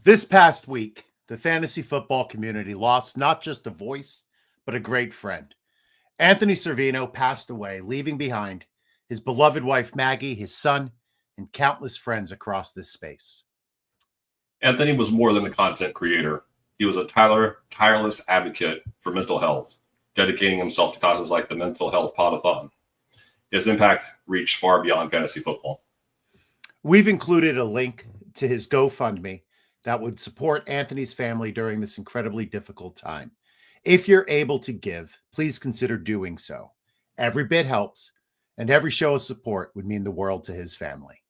This past week, the fantasy football community lost not just a voice, but a great friend. Anthony Servino passed away, leaving behind his beloved wife, Maggie, his son, and countless friends across this space. Anthony was more than a content creator. He was a tireless advocate for mental health, dedicating himself to causes like the Mental Health Podathon. His impact reached far beyond fantasy football. We've included a link to his GoFundMe that would support Anthony's family during this incredibly difficult time. If you're able to give, please consider doing so. Every bit helps, and every show of support would mean the world to his family.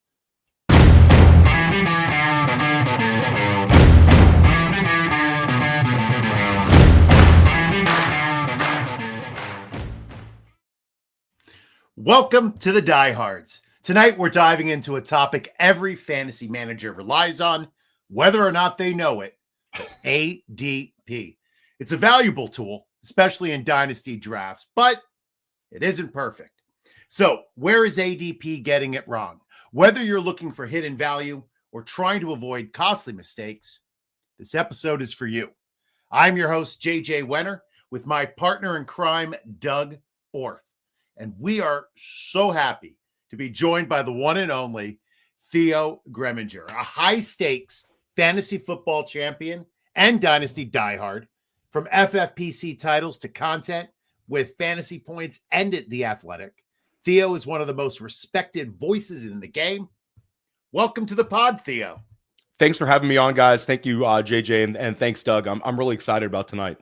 Welcome to the Diehards. Tonight, we're diving into a topic every fantasy manager relies on, whether or not they know it, ADP. It's a valuable tool, especially in dynasty drafts, but it isn't perfect. So where is ADP getting it wrong? Whether you're looking for hidden value or trying to avoid costly mistakes, this episode is for you. I'm your host, JJ Wenner, with my partner in crime, Doug Orth. And we are so happy to be joined by the one and only Theo Gremminger, a high-stakes fantasy football champion and dynasty diehard. From FFPC titles to content with Fantasy Points and at The Athletic, Theo is one of the most respected voices in the game. Welcome to the pod, Theo. Thanks for having me on, guys. Thank you, JJ, and thanks, Doug. I'm really excited about tonight.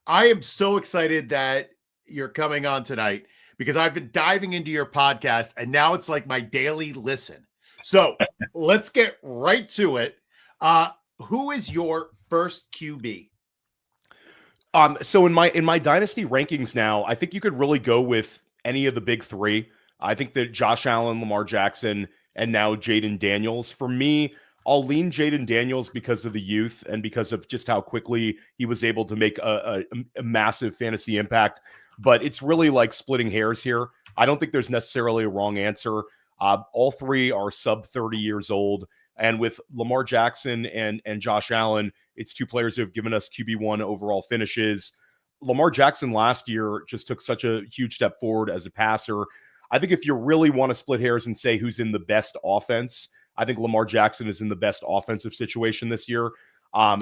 I am so excited that you're coming on tonight because I've been diving into your podcast and now it's like my daily listen. So let's get right to it. Who is your first QB? So in my dynasty rankings now, I think you could really go with any of the big three. I think that Josh Allen, Lamar Jackson, and now Jayden Daniels. For me, I'll lean Jayden Daniels because of the youth and because of just how quickly he was able to make a massive fantasy impact. But it's really like splitting hairs here. I don't think there's necessarily a wrong answer. All three are sub 30 years old. And with Lamar Jackson and Josh Allen, it's two players who have given us QB1 overall finishes. Lamar Jackson last year just took such a huge step forward as a passer. I think if you really want to split hairs and say who's in the best offense, I think Lamar Jackson is in the best offensive situation this year.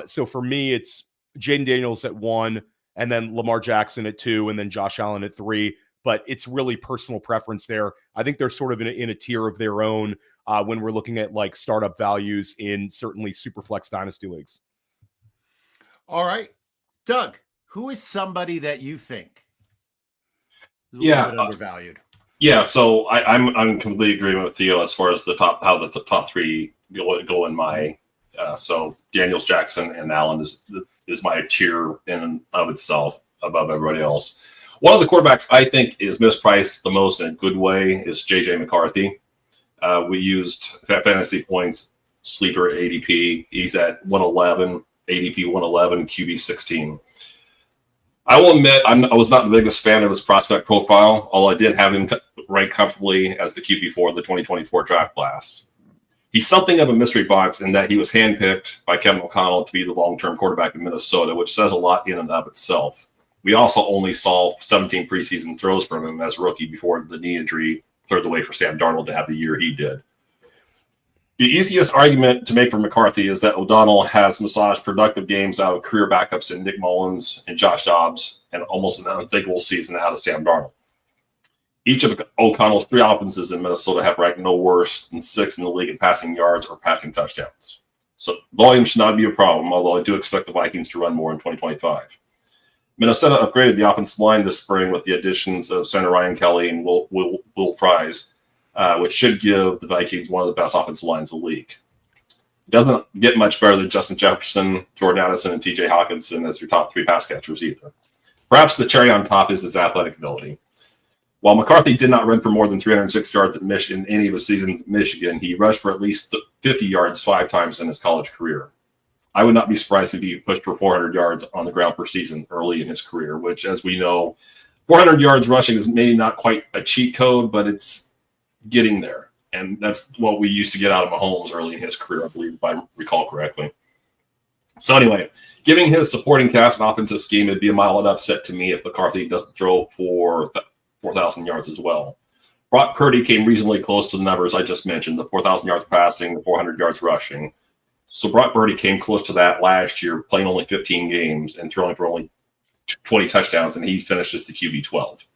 So for me, it's Jayden Daniels at 1, and then Lamar Jackson at 2, and then Josh Allen at 3. But it's really personal preference there. I think they're sort of in a tier of their own when we're looking at like startup values in certainly Superflex Dynasty leagues. All right, Doug, who is somebody that you think is a little bit undervalued? Yeah, so I'm completely agreeing with Theo as far as the top three go in my so Daniels, Jackson, and Allen is my tier in and of itself above everybody else. One of the quarterbacks I think is mispriced the most in a good way is JJ McCarthy. We used Fantasy Points sleeper ADP. He's at 111, ADP 111, QB 16. I will admit I was not the biggest fan of his prospect profile, although I did have him ranked comfortably as the QB for the 2024 draft class. He's something of a mystery box in that he was handpicked by Kevin O'Connell to be the long-term quarterback in Minnesota, which says a lot in and of itself. We also only saw 17 preseason throws from him as a rookie before the knee injury cleared the way for Sam Darnold to have the year he did. The easiest argument to make for McCarthy is that O'Donnell has massaged productive games out of career backups in Nick Mullins and Josh Dobbs and almost an unthinkable season out of Sam Darnold. Each of O'Connell's 3 offenses in Minnesota have ranked no worse than 6th in the league in passing yards or passing touchdowns. So volume should not be a problem, although I do expect the Vikings to run more in 2025. Minnesota upgraded the offensive line this spring with the additions of center Ryan Kelly and Will Fries, which should give the Vikings one of the best offensive lines in the league. It doesn't get much better than Justin Jefferson, Jordan Addison, and TJ Hawkinson as your top 3 pass catchers either. Perhaps the cherry on top is his athletic ability. While McCarthy did not run for more than 306 yards at Michigan in any of his seasons at Michigan, he rushed for at least 50 yards 5 times in his college career. I would not be surprised if he pushed for 400 yards on the ground per season early in his career, which, as we know, 400 yards rushing is maybe not quite a cheat code, but it's getting there. And that's what we used to get out of Mahomes early in his career, I believe, if I recall correctly. So anyway, giving his supporting cast an offensive scheme, it'd be a mild upset to me if McCarthy doesn't throw for 4,000 yards as well. Brock Purdy came reasonably close to the numbers I just mentioned, the 4,000 yards passing, the 400 yards rushing. So Brock Purdy came close to that last year, playing only 15 games and throwing for only 20 touchdowns, and he finishes the QB 12.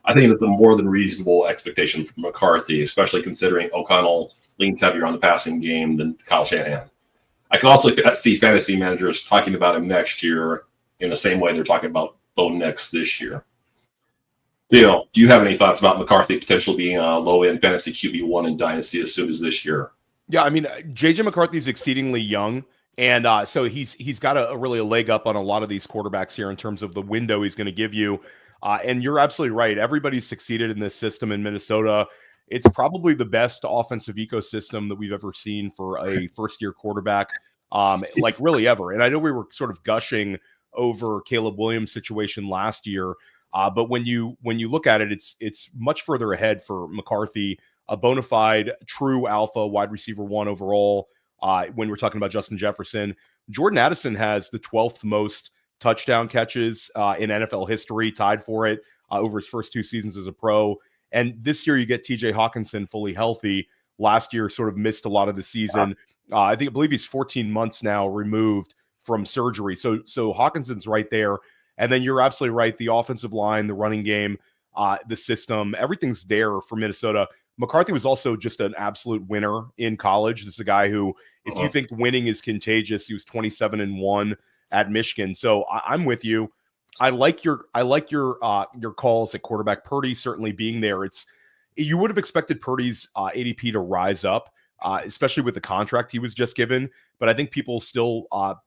I think that's a more than reasonable expectation from McCarthy, especially considering O'Connell leans heavier on the passing game than Kyle Shanahan. I can also see fantasy managers talking about him next year in the same way they're talking about Bo Nix this year. Theo, do you have any thoughts about McCarthy potentially being a low-end fantasy QB1 in Dynasty as soon as this year? Yeah, I mean, JJ McCarthy's exceedingly young, and so he's got a really a leg up on a lot of these quarterbacks here in terms of the window he's going to give you. And you're absolutely right. Everybody's succeeded in this system in Minnesota. It's probably the best offensive ecosystem that we've ever seen for a first-year quarterback, like really ever. And I know we were sort of gushing over Caleb Williams' situation last year, but when you look at it, it's much further ahead for McCarthy, a bona fide true alpha wide receiver 1 overall. When we're talking about Justin Jefferson, Jordan Addison has the 12th most touchdown catches in NFL history, tied for it over his first 2 seasons as a pro. And this year you get TJ Hawkinson fully healthy. Last year sort of missed a lot of the season. I believe he's 14 months now removed from surgery. So Hawkinson's right there. And then you're absolutely right. The offensive line, the running game, the system, everything's there for Minnesota. McCarthy was also just an absolute winner in college. This is a guy who, if you think winning is contagious, he was 27-1 at Michigan. So I'm with you. I like your calls at quarterback. Purdy certainly being there. You would have expected Purdy's ADP to rise up, especially with the contract he was just given. But I think people still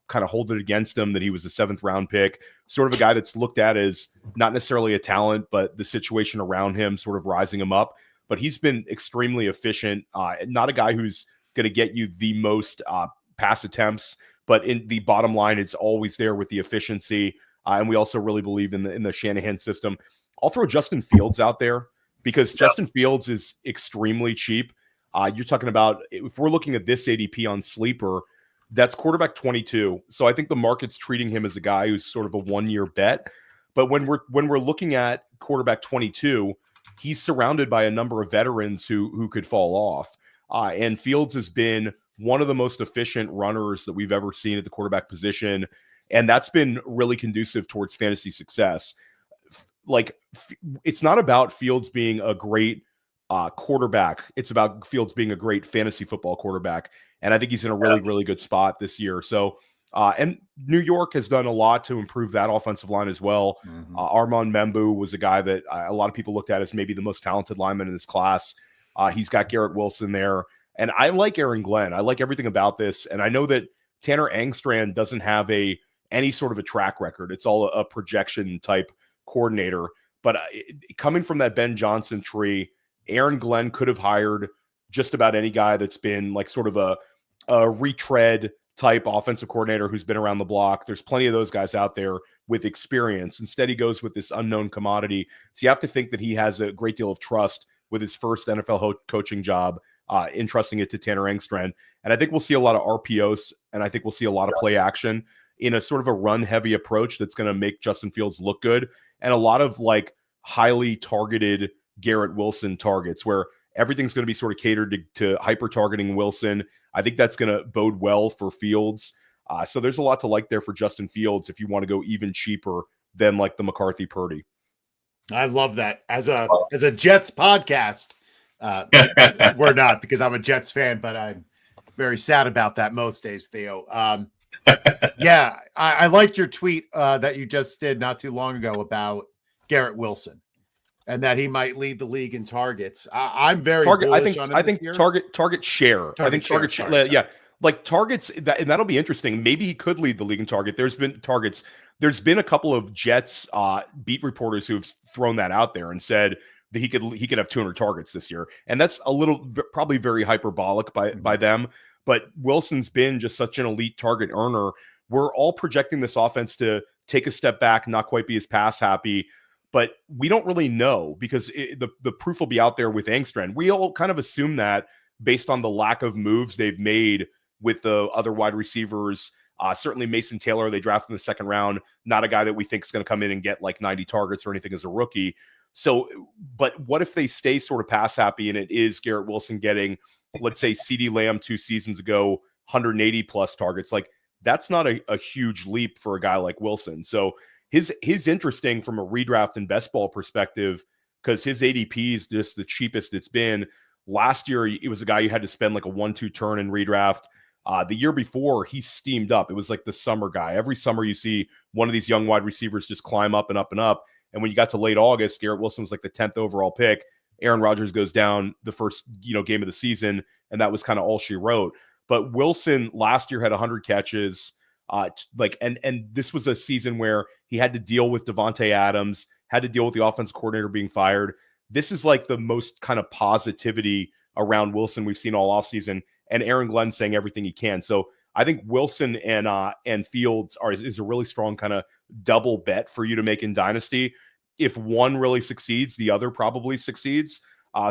kind of hold it against him that he was a 7th round pick, sort of a guy that's looked at as not necessarily a talent, but the situation around him sort of rising him up. But he's been extremely efficient. Not a guy who's going to get you the most pass attempts, but in the bottom line, it's always there with the efficiency. And we also really believe in the Shanahan system. I'll throw Justin Fields out there because Justin Fields is extremely cheap. You're talking about, if we're looking at this ADP on Sleeper, that's quarterback 22. So I think the market's treating him as a guy who's sort of a 1-year bet. But when we're looking at quarterback 22, he's surrounded by a number of veterans who could fall off. And Fields has been one of the most efficient runners that we've ever seen at the quarterback position. And that's been really conducive towards fantasy success. Like, it's not about Fields being a great quarterback. It's about Fields being a great fantasy football quarterback. And I think he's in a really, really good spot this year. So, and New York has done a lot to improve that offensive line as well. Armand Membu was a guy that a lot of people looked at as maybe the most talented lineman in this class. He's got Garrett Wilson there. And I like Aaron Glenn. I like everything about this. And I know that Tanner Engstrand doesn't have any sort of a track record. It's all a projection type coordinator. But coming from that Ben Johnson tree, Aaron Glenn could have hired just about any guy that's been like sort of a retread type offensive coordinator who's been around the block. There's plenty of those guys out there with experience. Instead, he goes with this unknown commodity. So you have to think that he has a great deal of trust with his first NFL coaching job, entrusting it to Tanner Engstrand. And I think we'll see a lot of RPOs, and I think we'll see a lot of play action in a sort of a run-heavy approach that's going to make Justin Fields look good, and a lot of like highly targeted Garrett Wilson targets where everything's going to be sort of catered to hyper-targeting Wilson. I think that's going to bode well for Fields. So there's a lot to like there for Justin Fields if you want to go even cheaper than like the McCarthy Purdy. I love that. As a Jets podcast, we're not, because I'm a Jets fan, but I'm very sad about that most days, Theo. Yeah, I liked your tweet that you just did not too long ago about Garrett Wilson and that he might lead the league in targets. I'm very bullish on him. I think target share. I think target share. Yeah, like targets, and that'll be interesting. Maybe he could lead the league in target. There's been targets. There's been a couple of Jets beat reporters who've thrown that out there and said that he could have 200 targets this year, and that's a little probably very hyperbolic by them. But Wilson's been just such an elite target earner. We're all projecting this offense to take a step back, not quite be as pass happy, but we don't really know because the proof will be out there with Engstrand. We all kind of assume that based on the lack of moves they've made with the other wide receivers Certainly Mason Taylor, they drafted in the second round, not a guy that we think is going to come in and get like 90 targets or anything as a rookie. So, but what if they stay sort of pass happy and it is Garrett Wilson getting, let's say, CeeDee Lamb 2 seasons ago, 180 plus targets? Like, that's not a huge leap for a guy like Wilson. So his interesting from a redraft and best ball perspective, because his ADP is just the cheapest it's been. Last year, it was a guy you had to spend like a 1-2 turn in redraft. The year before, he steamed up. It was like the summer guy. Every summer you see one of these young wide receivers just climb up and up and up. And when you got to late August, Garrett Wilson was like the 10th overall pick. Aaron Rodgers goes down the first game of the season, and that was kind of all she wrote. But Wilson last year had 100 catches. And this was a season where he had to deal with Devontae Adams, had to deal with the offensive coordinator being fired. This is like the most kind of positivity around Wilson we've seen all offseason, and Aaron Glenn saying everything he can. So I think Wilson and Fields is a really strong kind of double bet for you to make in Dynasty. If one really succeeds, the other probably succeeds.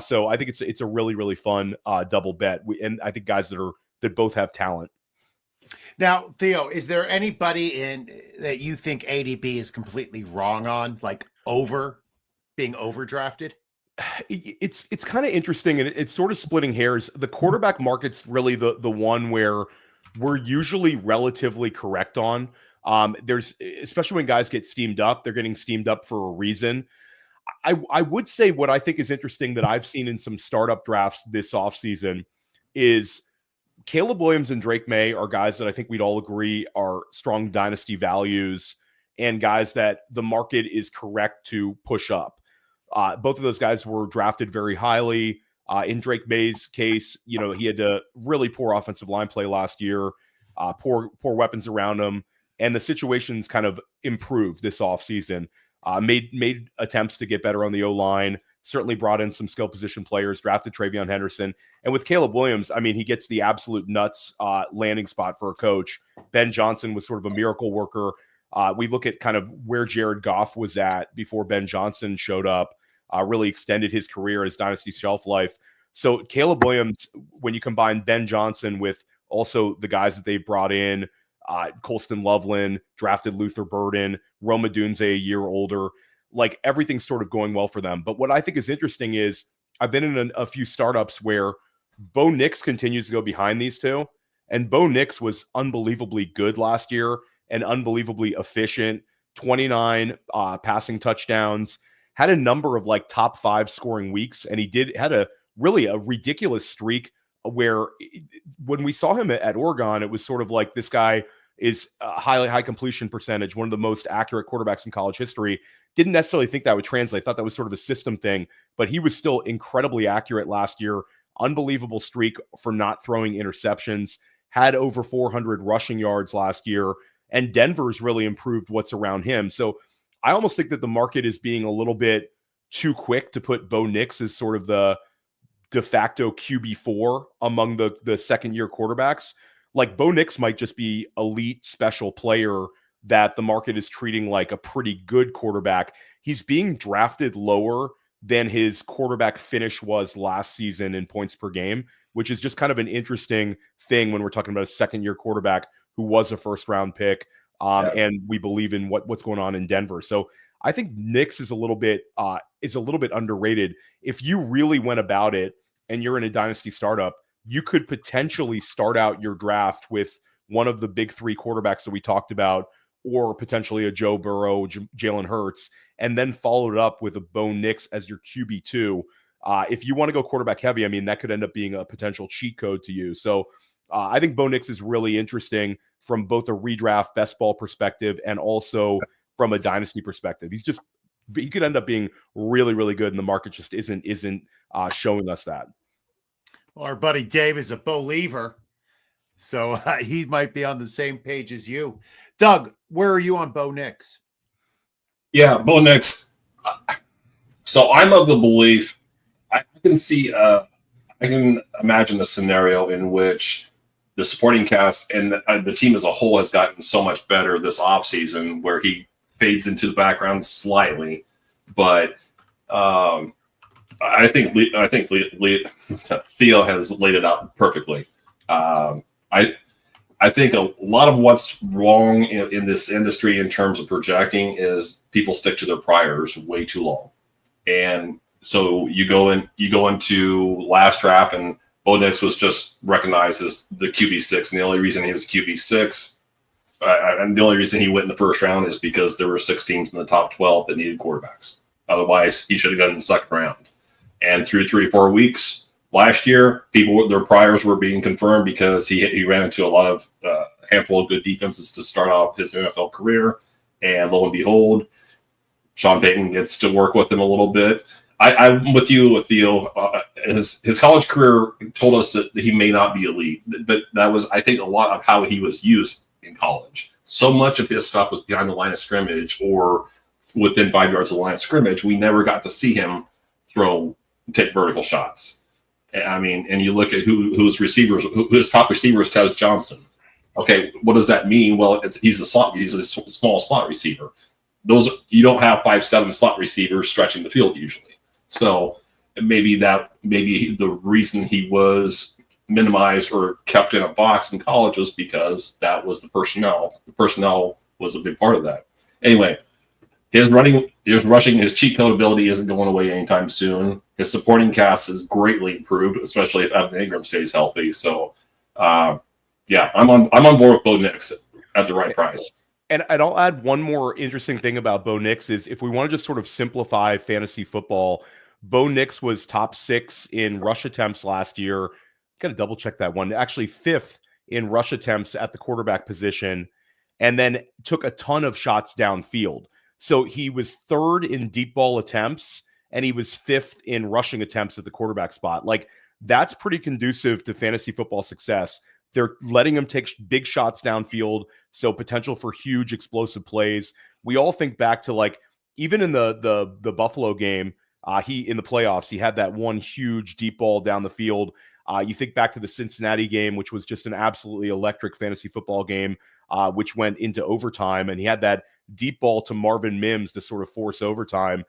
So I think it's a really, really fun double bet. And I think guys that both have talent. Now, Theo, is there anybody that you think ADP is completely wrong on, like being overdrafted? It's kind of interesting, and it's sort of splitting hairs. The quarterback market's really the one where we're usually relatively correct on. There's, especially when guys get steamed up, they're getting steamed up for a reason. I would say what I think is interesting that I've seen in some startup drafts this offseason is Caleb Williams and Drake May are guys that I think we'd all agree are strong dynasty values and guys that the market is correct to push up. Both of those guys were drafted very highly. In Drake May's case, he had a really poor offensive line play last year, poor weapons around him, and the situation's kind of improved this offseason. Made attempts to get better on the O-line, certainly brought in some skill position players, drafted TreVeyon Henderson. And with Caleb Williams, I mean, he gets the absolute nuts landing spot for a coach. Ben Johnson was sort of a miracle worker. We look at kind of where Jared Goff was at before Ben Johnson showed up. Really extended his career, his dynasty shelf life. So Caleb Williams, when you combine Ben Johnson with also the guys that they've brought in, Colston Loveland, drafted Luther Burden, Rome Odunze a year older, like everything's sort of going well for them. But what I think is interesting is I've been in a few startups where Bo Nix continues to go behind these two. And Bo Nix was unbelievably good last year and unbelievably efficient, 29 passing touchdowns, had a number of like top 5 scoring weeks. And he had a ridiculous streak where when we saw him at Oregon, it was sort of like this guy is a high completion percentage, one of the most accurate quarterbacks in college history. Didn't necessarily think that would translate. Thought that was sort of a system thing, but he was still incredibly accurate last year. Unbelievable streak for not throwing interceptions, had over 400 rushing yards last year, and Denver's really improved what's around him. So I almost think that the market is being a little bit too quick to put Bo Nix as sort of the de facto QB4 among the second-year quarterbacks. Like Bo Nix might just be elite special player that the market is treating like a pretty good quarterback. He's being drafted lower than his quarterback finish was last season in points per game, which is just kind of an interesting thing when we're talking about a second-year quarterback who was a first-round pick. And we believe in what's going on in Denver. So I think Nix is a little bit underrated. If you really went about it and you're in a dynasty startup, you could potentially start out your draft with one of the big 3 quarterbacks that we talked about, or potentially a Joe Burrow, Jalen Hurts, and then follow it up with a Bo Nix as your QB2. If you want to go quarterback heavy, I mean, that could end up being a potential cheat code to you. So I think Bo Nix is really interesting from both a redraft best ball perspective and also from a dynasty perspective. He could end up being really, really good, and the market just isn't showing us that. Well, our buddy Dave is a believer, so he might be on the same page as you. Doug, where are you on Bo Nix? Yeah, Bo Nix. So I'm of the belief I can imagine a scenario in which the supporting cast and the team as a whole has gotten so much better this offseason where he fades into the background slightly. But I think Theo has laid it out perfectly. I think a lot of what's wrong in this industry in terms of projecting is people stick to their priors way too long. And so you go into last draft, and Bo Nix was just recognized as the QB6. And the only reason he was QB6, and the only reason he went in the first round is because there were 6 teams in the top 12 that needed quarterbacks. Otherwise, he should have gotten in the second round. And through 3 or 4 weeks last year, their priors were being confirmed because he ran into a lot of handful of good defenses to start out his NFL career. And lo and behold, Sean Payton gets to work with him a little bit. I'm with you, with Theo. His college career told us that he may not be elite, but that was, I think, a lot of how he was used in college. So much of his stuff was behind the line of scrimmage or within 5 yards of the line of scrimmage. We never got to see him take vertical shots. I mean, and you look at who his top receiver is Tez Johnson. Okay, what does that mean? Well, he's a small slot receiver. You don't have 5'7" slot receivers stretching the field usually. So maybe the reason he was minimized or kept in a box in college was because that was the personnel. The personnel was a big part of that. Anyway, his rushing, his cheat code ability isn't going away anytime soon. His supporting cast is greatly improved, especially if Evan Ingram stays healthy. So, yeah, I'm on board with Bo Nix at the right price. And I'll add one more interesting thing about Bo Nix is if we want to just sort of simplify fantasy football, Bo Nix was top 6 in rush attempts last year. Got to double check that one. Actually 5th in rush attempts at the quarterback position, and then took a ton of shots downfield. So he was 3rd in deep ball attempts, and he was 5th in rushing attempts at the quarterback spot. Like, that's pretty conducive to fantasy football success. They're letting him take big shots downfield, so potential for huge explosive plays. We all think back to, like, even in the Buffalo game, in the playoffs, he had that one huge deep ball down the field. You think back to the Cincinnati game, which was just an absolutely electric fantasy football game, which went into overtime, and he had that deep ball to Marvin Mims to sort of force overtime.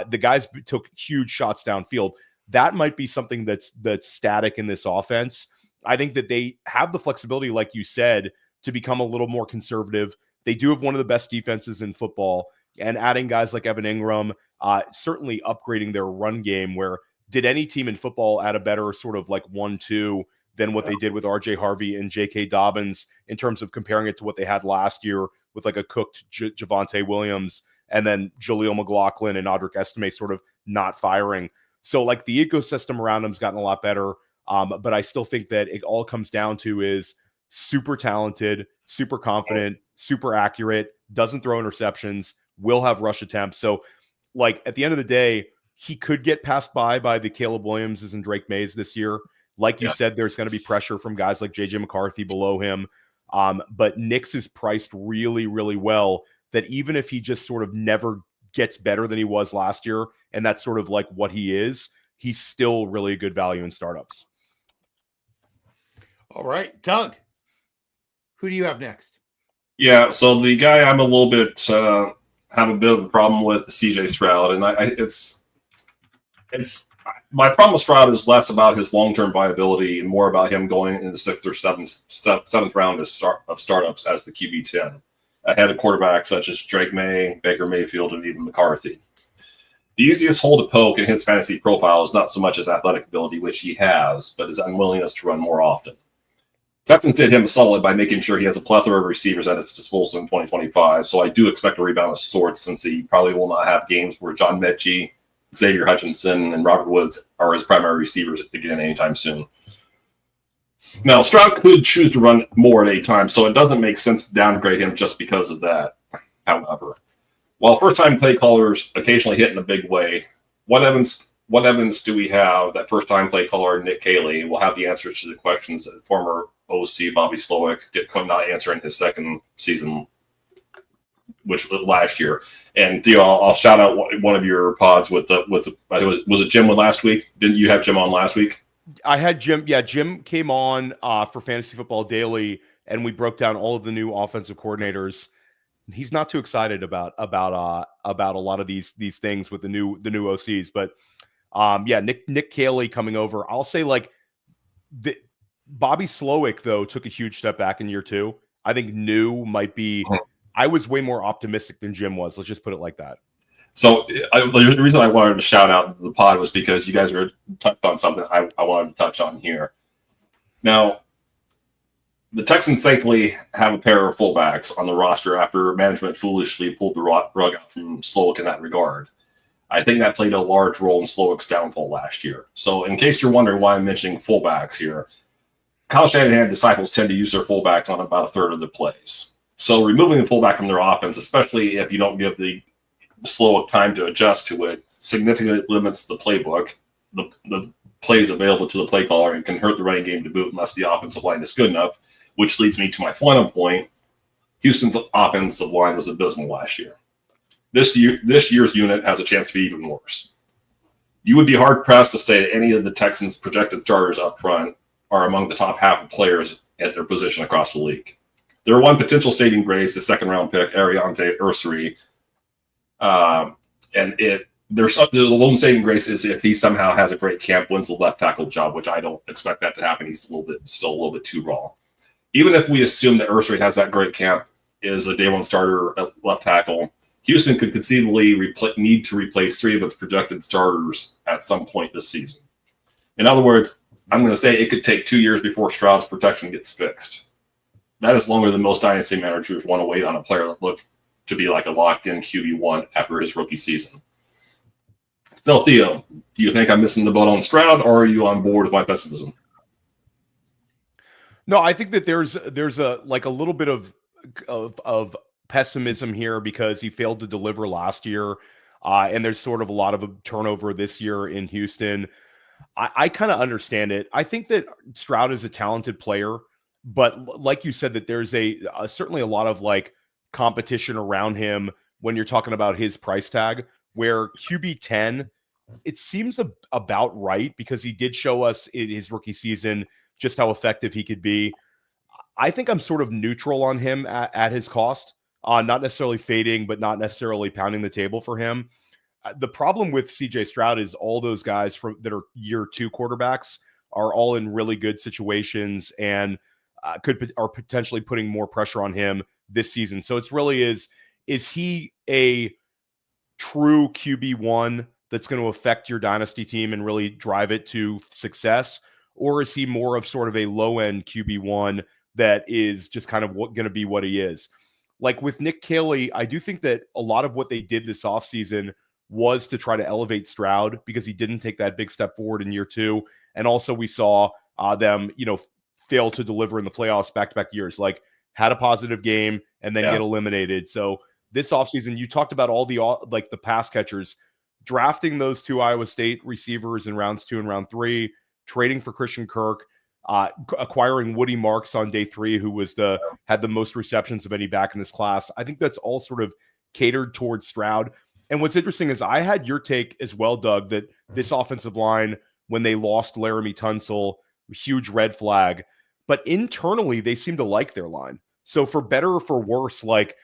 The guys took huge shots downfield. That might be something that's static in this offense. I think that they have the flexibility, like you said, to become a little more conservative. They do have one of the best defenses in football, and adding guys like Evan Ingram, certainly upgrading their run game, where did any team in football add a better sort of like 1-2 than what they did with RJ Harvey and J.K. Dobbins in terms of comparing it to what they had last year with like a cooked Javonte Williams and then Jaleel McLaughlin and Audric Estime sort of not firing. So like the ecosystem around him's gotten a lot better. But I still think that it all comes down to is super talented, super confident, super accurate, doesn't throw interceptions, will have rush attempts. So like at the end of the day, he could get passed by the Caleb Williamses and Drake Mays this year. Like you said, there's going to be pressure from guys like JJ McCarthy below him. But Nix is priced really, really well that even if he just sort of never gets better than he was last year, and that's sort of like what he is, he's still really a good value in startups. All right, Doug, who do you have next? Yeah, so the guy I'm a little bit have a bit of a problem with is CJ Stroud, and it's my problem with Stroud is less about his long-term viability and more about him going in the 6th or 7th round of startups as the QB10 ahead of quarterbacks such as Drake May, Baker Mayfield, and even McCarthy. The easiest hole to poke in his fantasy profile is not so much his athletic ability, which he has, but his unwillingness to run more often. Texans did him a solid by making sure he has a plethora of receivers at his disposal in 2025, so I do expect a rebound of sorts since he probably will not have games where John Mechie, Xavier Hutchinson, and Robert Woods are his primary receivers again anytime soon. Now, Stroud could choose to run more at a time, so it doesn't make sense to downgrade him just because of that. However, while first-time play callers occasionally hit in a big way, what evidence do we have that first-time play caller Nick Caley will have the answers to the questions that former OC Bobby Slowick could not answer in his second season, which was last year? And Theo, I'll shout out one of your pods with was it Jim last week? Didn't you have Jim on last week? I had Jim. Yeah, Jim came on for Fantasy Football Daily, and we broke down all of the new offensive coordinators. He's not too excited about a lot of these things with the new OCs, but yeah, Nick Caley coming over. I'll say like Bobby Slowick, though, took a huge step back in year 2. I think new might be. I was way more optimistic than Jim was. Let's just put it like that. So the reason I wanted to shout out the pod was because you guys were touched on something I wanted to touch on here. Now, the Texans thankfully have a pair of fullbacks on the roster after management foolishly pulled the rug out from Slowick in that regard. I think that played a large role in Slowick's downfall last year. So in case you're wondering why I'm mentioning fullbacks here, Kyle Shanahan disciples tend to use their fullbacks on about a third of the plays. So removing the fullback from their offense, especially if you don't give the Slowick time to adjust to it, significantly limits the playbook, the plays available to the play caller, and can hurt the running game to boot unless the offensive line is good enough, which leads me to my final point. Houston's offensive line was abysmal last year. This year's unit has a chance to be even worse. You would be hard-pressed to say that any of the Texans' projected starters up front are among the top half of players at their position across the league. Their one potential saving grace, the second-round pick, Ariante Ursary, the lone saving grace is if he somehow has a great camp, wins the left tackle job, which I don't expect that to happen. He's still a little bit too raw. Even if we assume that Ursary has that great camp, is a day one starter at left tackle, Houston could conceivably need to replace 3 of its projected starters at some point this season. In other words, I'm going to say it could take 2 years before Stroud's protection gets fixed. That is longer than most dynasty managers want to wait on a player that looks to be like a locked-in QB1 after his rookie season. So, Theo, do you think I'm missing the boat on Stroud, or are you on board with my pessimism? No, I think that there's a little bit of pessimism here because he failed to deliver last year, and there's sort of a lot of a turnover this year in Houston. I kind of understand it. I think that Stroud is a talented player, but like you said, that there's certainly a lot of like competition around him when you're talking about his price tag, where QB 10, it seems about right because he did show us in his rookie season just how effective he could be. I think I'm sort of neutral on him at his cost, not necessarily fading, but not necessarily pounding the table for him. The problem with CJ Stroud is all those guys that are year 2 quarterbacks are all in really good situations and are potentially putting more pressure on him this season. So it's really is he a true QB1 that's going to affect your dynasty team and really drive it to success? Or is he more of sort of a low-end QB1 that is just kind of going to be what he is? Like with Nick Caley, I do think that a lot of what they did this offseason was to try to elevate Stroud because he didn't take that big step forward in year 2. And also we saw them, fail to deliver in the playoffs back-to-back years, like had a positive game and then get eliminated. So this offseason, you talked about all the pass catchers, drafting those 2 Iowa State receivers in rounds 2 and round 3, trading for Christian Kirk, acquiring Woody Marks on day 3, who had the most receptions of any back in this class. I think that's all sort of catered towards Stroud. And what's interesting is I had your take as well, Doug, that this offensive line, when they lost Laramie Tunsil, huge red flag. But internally, they seem to like their line. So for better or for worse, like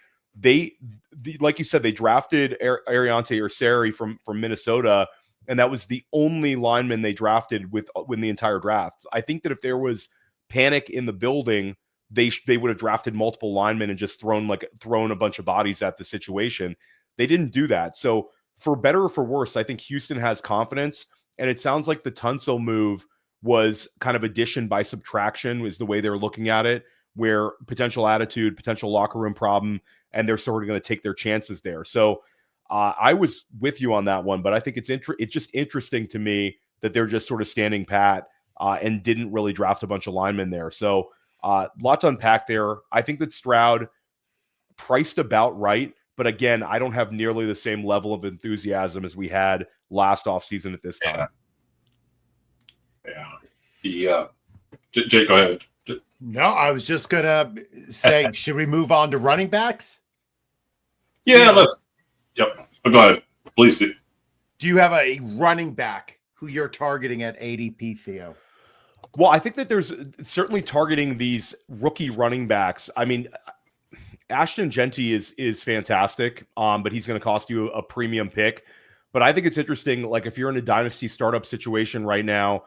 like you said, they drafted Ariante Ursary from Minnesota, and that was the only lineman they drafted with the entire draft. I think that if there was panic in the building, they would have drafted multiple linemen and just thrown a bunch of bodies at the situation. They didn't do that. So for better or for worse, I think Houston has confidence, and it sounds like the Tunsil move was kind of addition by subtraction is the way they're looking at it, where potential attitude, potential locker room problem, and they're sort of going to take their chances there. So I was with you on that one, but I think it's just interesting to me that they're just sort of standing pat and didn't really draft a bunch of linemen there. So lot to unpack there. I think that Stroud priced about right, but again, I don't have nearly the same level of enthusiasm as we had last offseason at this time. Yeah. Jake, go ahead. No, I was just going to say, should we move on to running backs? Yeah, let's. Yep. Go ahead. Please do. Do you have a running back who you're targeting at ADP, Theo? Well, I think that there's certainly targeting these rookie running backs. I mean, Ashton Genty is fantastic, but he's going to cost you a premium pick. But I think it's interesting, like if you're in a dynasty startup situation right now,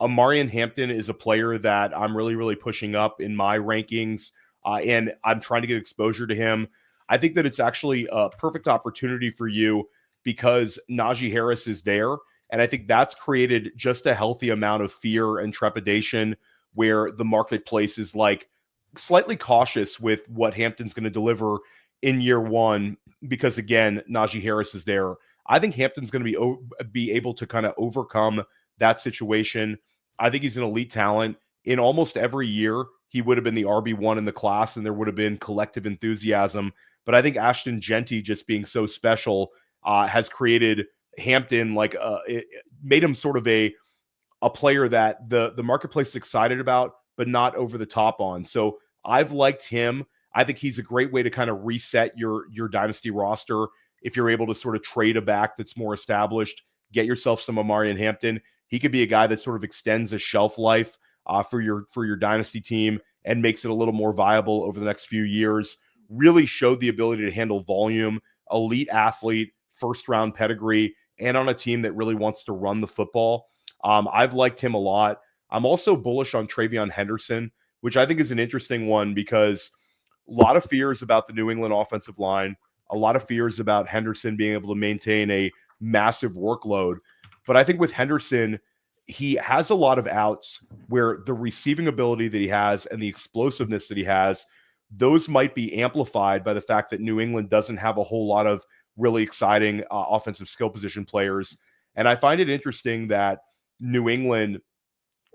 Omarion Hampton is a player that I'm really, really pushing up in my rankings, and I'm trying to get exposure to him. I think that it's actually a perfect opportunity for you because Najee Harris is there, and I think that's created just a healthy amount of fear and trepidation where the marketplace is like slightly cautious with what Hampton's going to deliver in year one because, again, Najee Harris is there. I think Hampton's going to be able to kind of overcome that situation. I think he's an elite talent. In almost every year, he would have been the RB1 in the class, and there would have been collective enthusiasm. But I think Ashton Genty just being so special has created Hampton it made him sort of a player that the marketplace is excited about, but not over the top on. So I've liked him. I think he's a great way to kind of reset your dynasty roster. If you're able to sort of trade a back that's more established, get yourself some Omarion Hampton. He could be a guy that sort of extends a shelf life for your dynasty team and makes it a little more viable over the next few years. Really showed the ability to handle volume, elite athlete, first round pedigree, and on a team that really wants to run the football. I've liked him a lot. I'm also bullish on TreVeyon Henderson, which I think is an interesting one because a lot of fears about the New England offensive line, a lot of fears about Henderson being able to maintain a massive workload. But I think with Henderson, he has a lot of outs where the receiving ability that he has and the explosiveness that he has, those might be amplified by the fact that New England doesn't have a whole lot of really exciting offensive skill position players. And I find it interesting that New England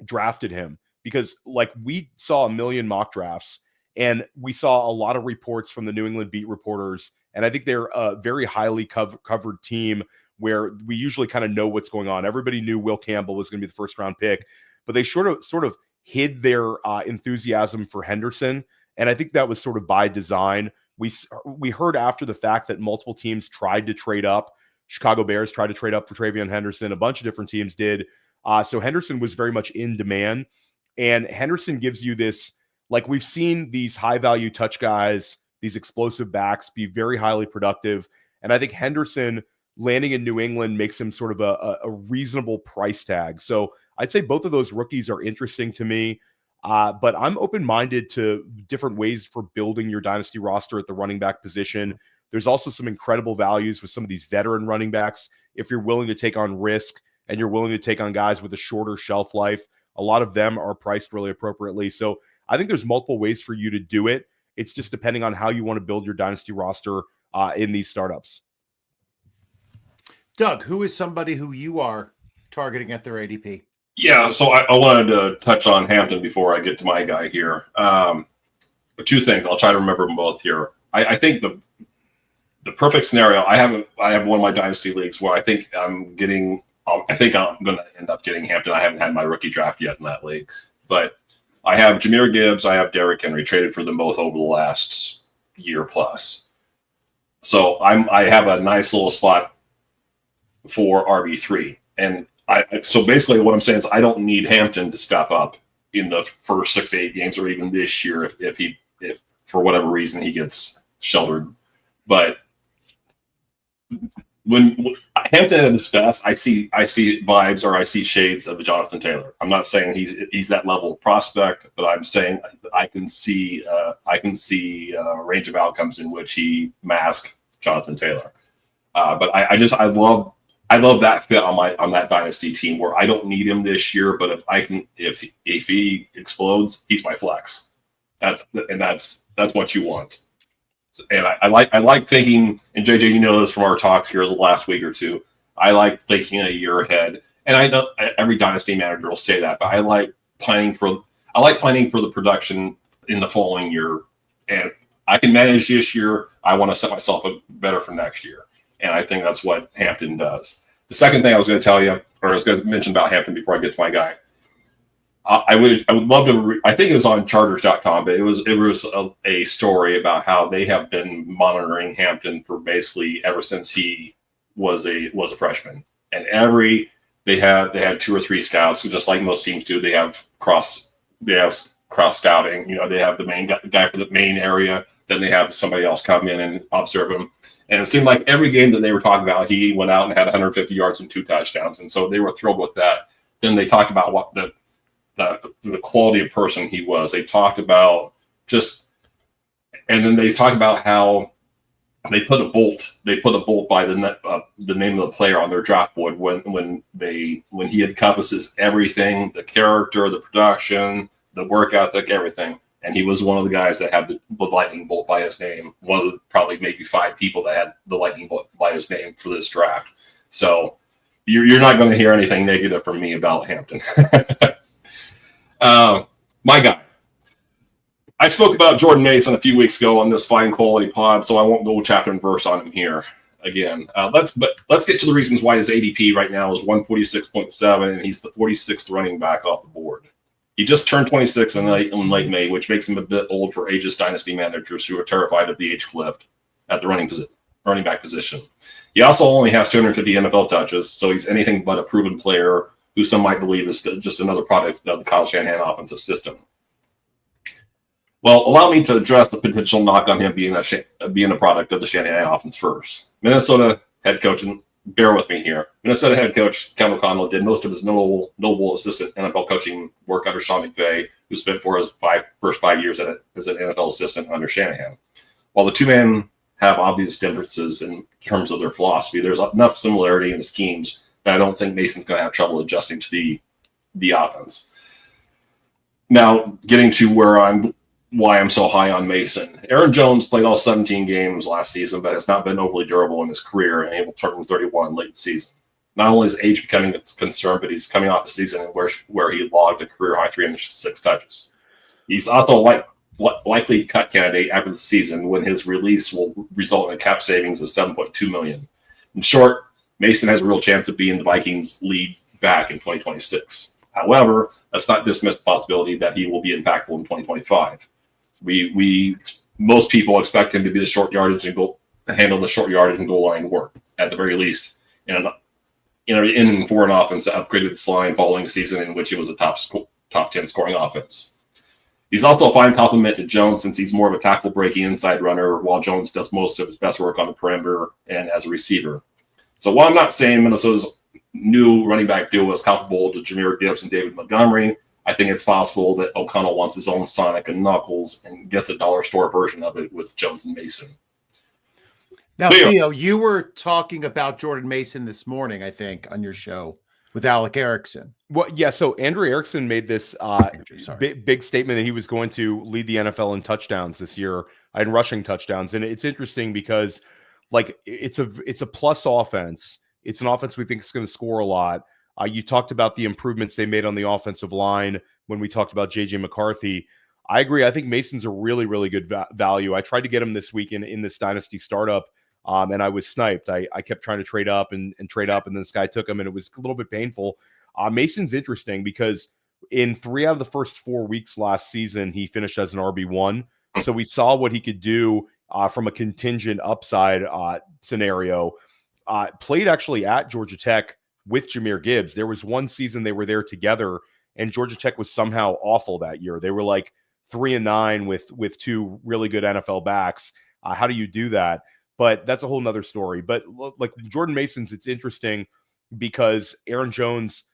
drafted him because we saw a million mock drafts and we saw a lot of reports from the New England beat reporters. And I think they're a very highly covered team where we usually kind of know what's going on. Everybody knew Will Campbell was going to be the first round pick, but they sort of hid their enthusiasm for Henderson. And I think that was sort of by design. We heard after the fact that multiple teams tried to trade up. Chicago Bears tried to trade up for TreVeyon Henderson. A bunch of different teams did. So Henderson was very much in demand. And Henderson gives you this, we've seen these high-value touch guys, these explosive backs be very highly productive. And I think Henderson landing in New England makes him sort of a reasonable price tag. So I'd say both of those rookies are interesting to me. But I'm open-minded to different ways for building your dynasty roster at the running back position. There's also some incredible values with some of these veteran running backs. If you're willing to take on risk and you're willing to take on guys with a shorter shelf life, a lot of them are priced really appropriately. So I think there's multiple ways for you to do it. It's just depending on how you want to build your dynasty roster in these startups. Doug, who is somebody who you are targeting at their ADP? Yeah, so I wanted to touch on Hampton before I get to my guy here. Two things. I'll try to remember them both here. I think the perfect scenario. I have one of my dynasty leagues where I think I'm going to end up getting Hampton. I haven't had my rookie draft yet in that league, but I have Jahmyr Gibbs. I have Derrick Henry. Traded for them both over the last year plus. So I have a nice little slot for RB3, and so basically what I'm saying is I don't need Hampton to step up in the first 6 to 8 games or even this year if for whatever reason he gets sheltered. But when Hampton at his best, I see vibes or I see shades of Jonathan Taylor. I'm not saying he's that level of prospect, but I'm saying I can see a range of outcomes in which he masks Jonathan Taylor. But I love that fit on that dynasty team where I don't need him this year, but if he explodes, he's my flex. That's what you want. And I like thinking, and JJ, you know this from our talks here the last week or two. I like thinking a year ahead, and I know every dynasty manager will say that, but I like planning for the production in the following year. And I can manage this year. I want to set myself up better for next year, and I think that's what Hampton does. The second thing I was going to tell you, or I was going to mention about Hampton before I get to my guy, I would love to. I think it was on Chargers.com, but it was a story about how they have been monitoring Hampton for basically ever since he was a freshman, and they had 2 or 3 scouts, just like most teams do. They have cross scouting. You know, they have the main guy for the main area, then they have somebody else come in and observe him. And it seemed like every game that they were talking about, he went out and had 150 yards and 2 touchdowns, and so they were thrilled with that. then they talked about what the quality of person he was. They talked about and then they talked about how they put a bolt by the name of the player on their draft board when he encompasses everything, the character, the production, the work ethic, everything. And he was one of the guys that had the lightning bolt by his name. One of the probably maybe 5 people that had the lightning bolt by his name for this draft. So you're not going to hear anything negative from me about Hampton. My guy. I spoke about Jordan Mason a few weeks ago on this Fine Quality pod, so I won't go chapter and verse on him here again. Let's get to the reasons why his ADP right now is 146.7, and he's the 46th running back off the board. He just turned 26 in late May, which makes him a bit old for ageist dynasty managers who are terrified of the age cliff at the running back position. He also only has 250 NFL touches, so he's anything but a proven player who some might believe is just another product of the Kyle Shanahan offensive system. Well, allow me to address the potential knock on him being a product of the Shanahan offense first. Minnesota head coach, and bear with me here, Minnesota head coach Kevin O'Connell did most of his notable assistant NFL coaching work under Sean McVay, who spent for his first 5 years as an NFL assistant under Shanahan. While the two men have obvious differences in terms of their philosophy, there's enough similarity in the schemes that I don't think Mason's going to have trouble adjusting to the offense. Now, getting to why I'm so high on Mason. Aaron Jones played all 17 games last season, but has not been overly durable in his career and able to turn 31 late in the season. Not only is age becoming a concern, but he's coming off a season where he logged a career high 306 touches. He's also likely cut candidate after the season when his release will result in a cap savings of $7.2 million. In short, Mason has a real chance of being the Vikings' lead back in 2026. However, let's not dismiss the possibility that he will be impactful in 2025. Most people expect him to be the short yardage and handle the short yardage and goal line work at the very least. For an offense that upgraded its line following a season in which he was a top 10 scoring offense. He's also a fine complement to Jones since he's more of a tackle breaking inside runner, while Jones does most of his best work on the perimeter and as a receiver. So while I'm not saying Minnesota's new running back duo is comparable to Jahmyr Gibbs and David Montgomery, I think it's possible that O'Connell wants his own Sonic and Knuckles and gets a dollar store version of it with Jones and Mason. Now, Theo, you were talking about Jordan Mason this morning, I think, on your show with Alec Erickson. Well, yeah. So Andrew Erickson made this big statement that he was going to lead the NFL in touchdowns this year, in rushing touchdowns. And it's interesting because, it's a plus offense. It's an offense we think is going to score a lot. You talked about the improvements they made on the offensive line when we talked about J.J. McCarthy. I agree. I think Mason's a really, really good value. I tried to get him this week in this Dynasty startup, and I was sniped. I kept trying to trade up and trade up, and then this guy took him, and it was a little bit painful. Mason's interesting because in 3 out of the first 4 weeks last season, he finished as an RB1. So we saw what he could do from a contingent upside scenario. Played actually at Georgia Tech with Jahmyr Gibbs. There was one season they were there together, and Georgia Tech was somehow awful that year. They were 3-9 with 2 really good NFL backs. How do you do that? But that's a whole nother story. But Jordan Mason's, it's interesting because Aaron Jones,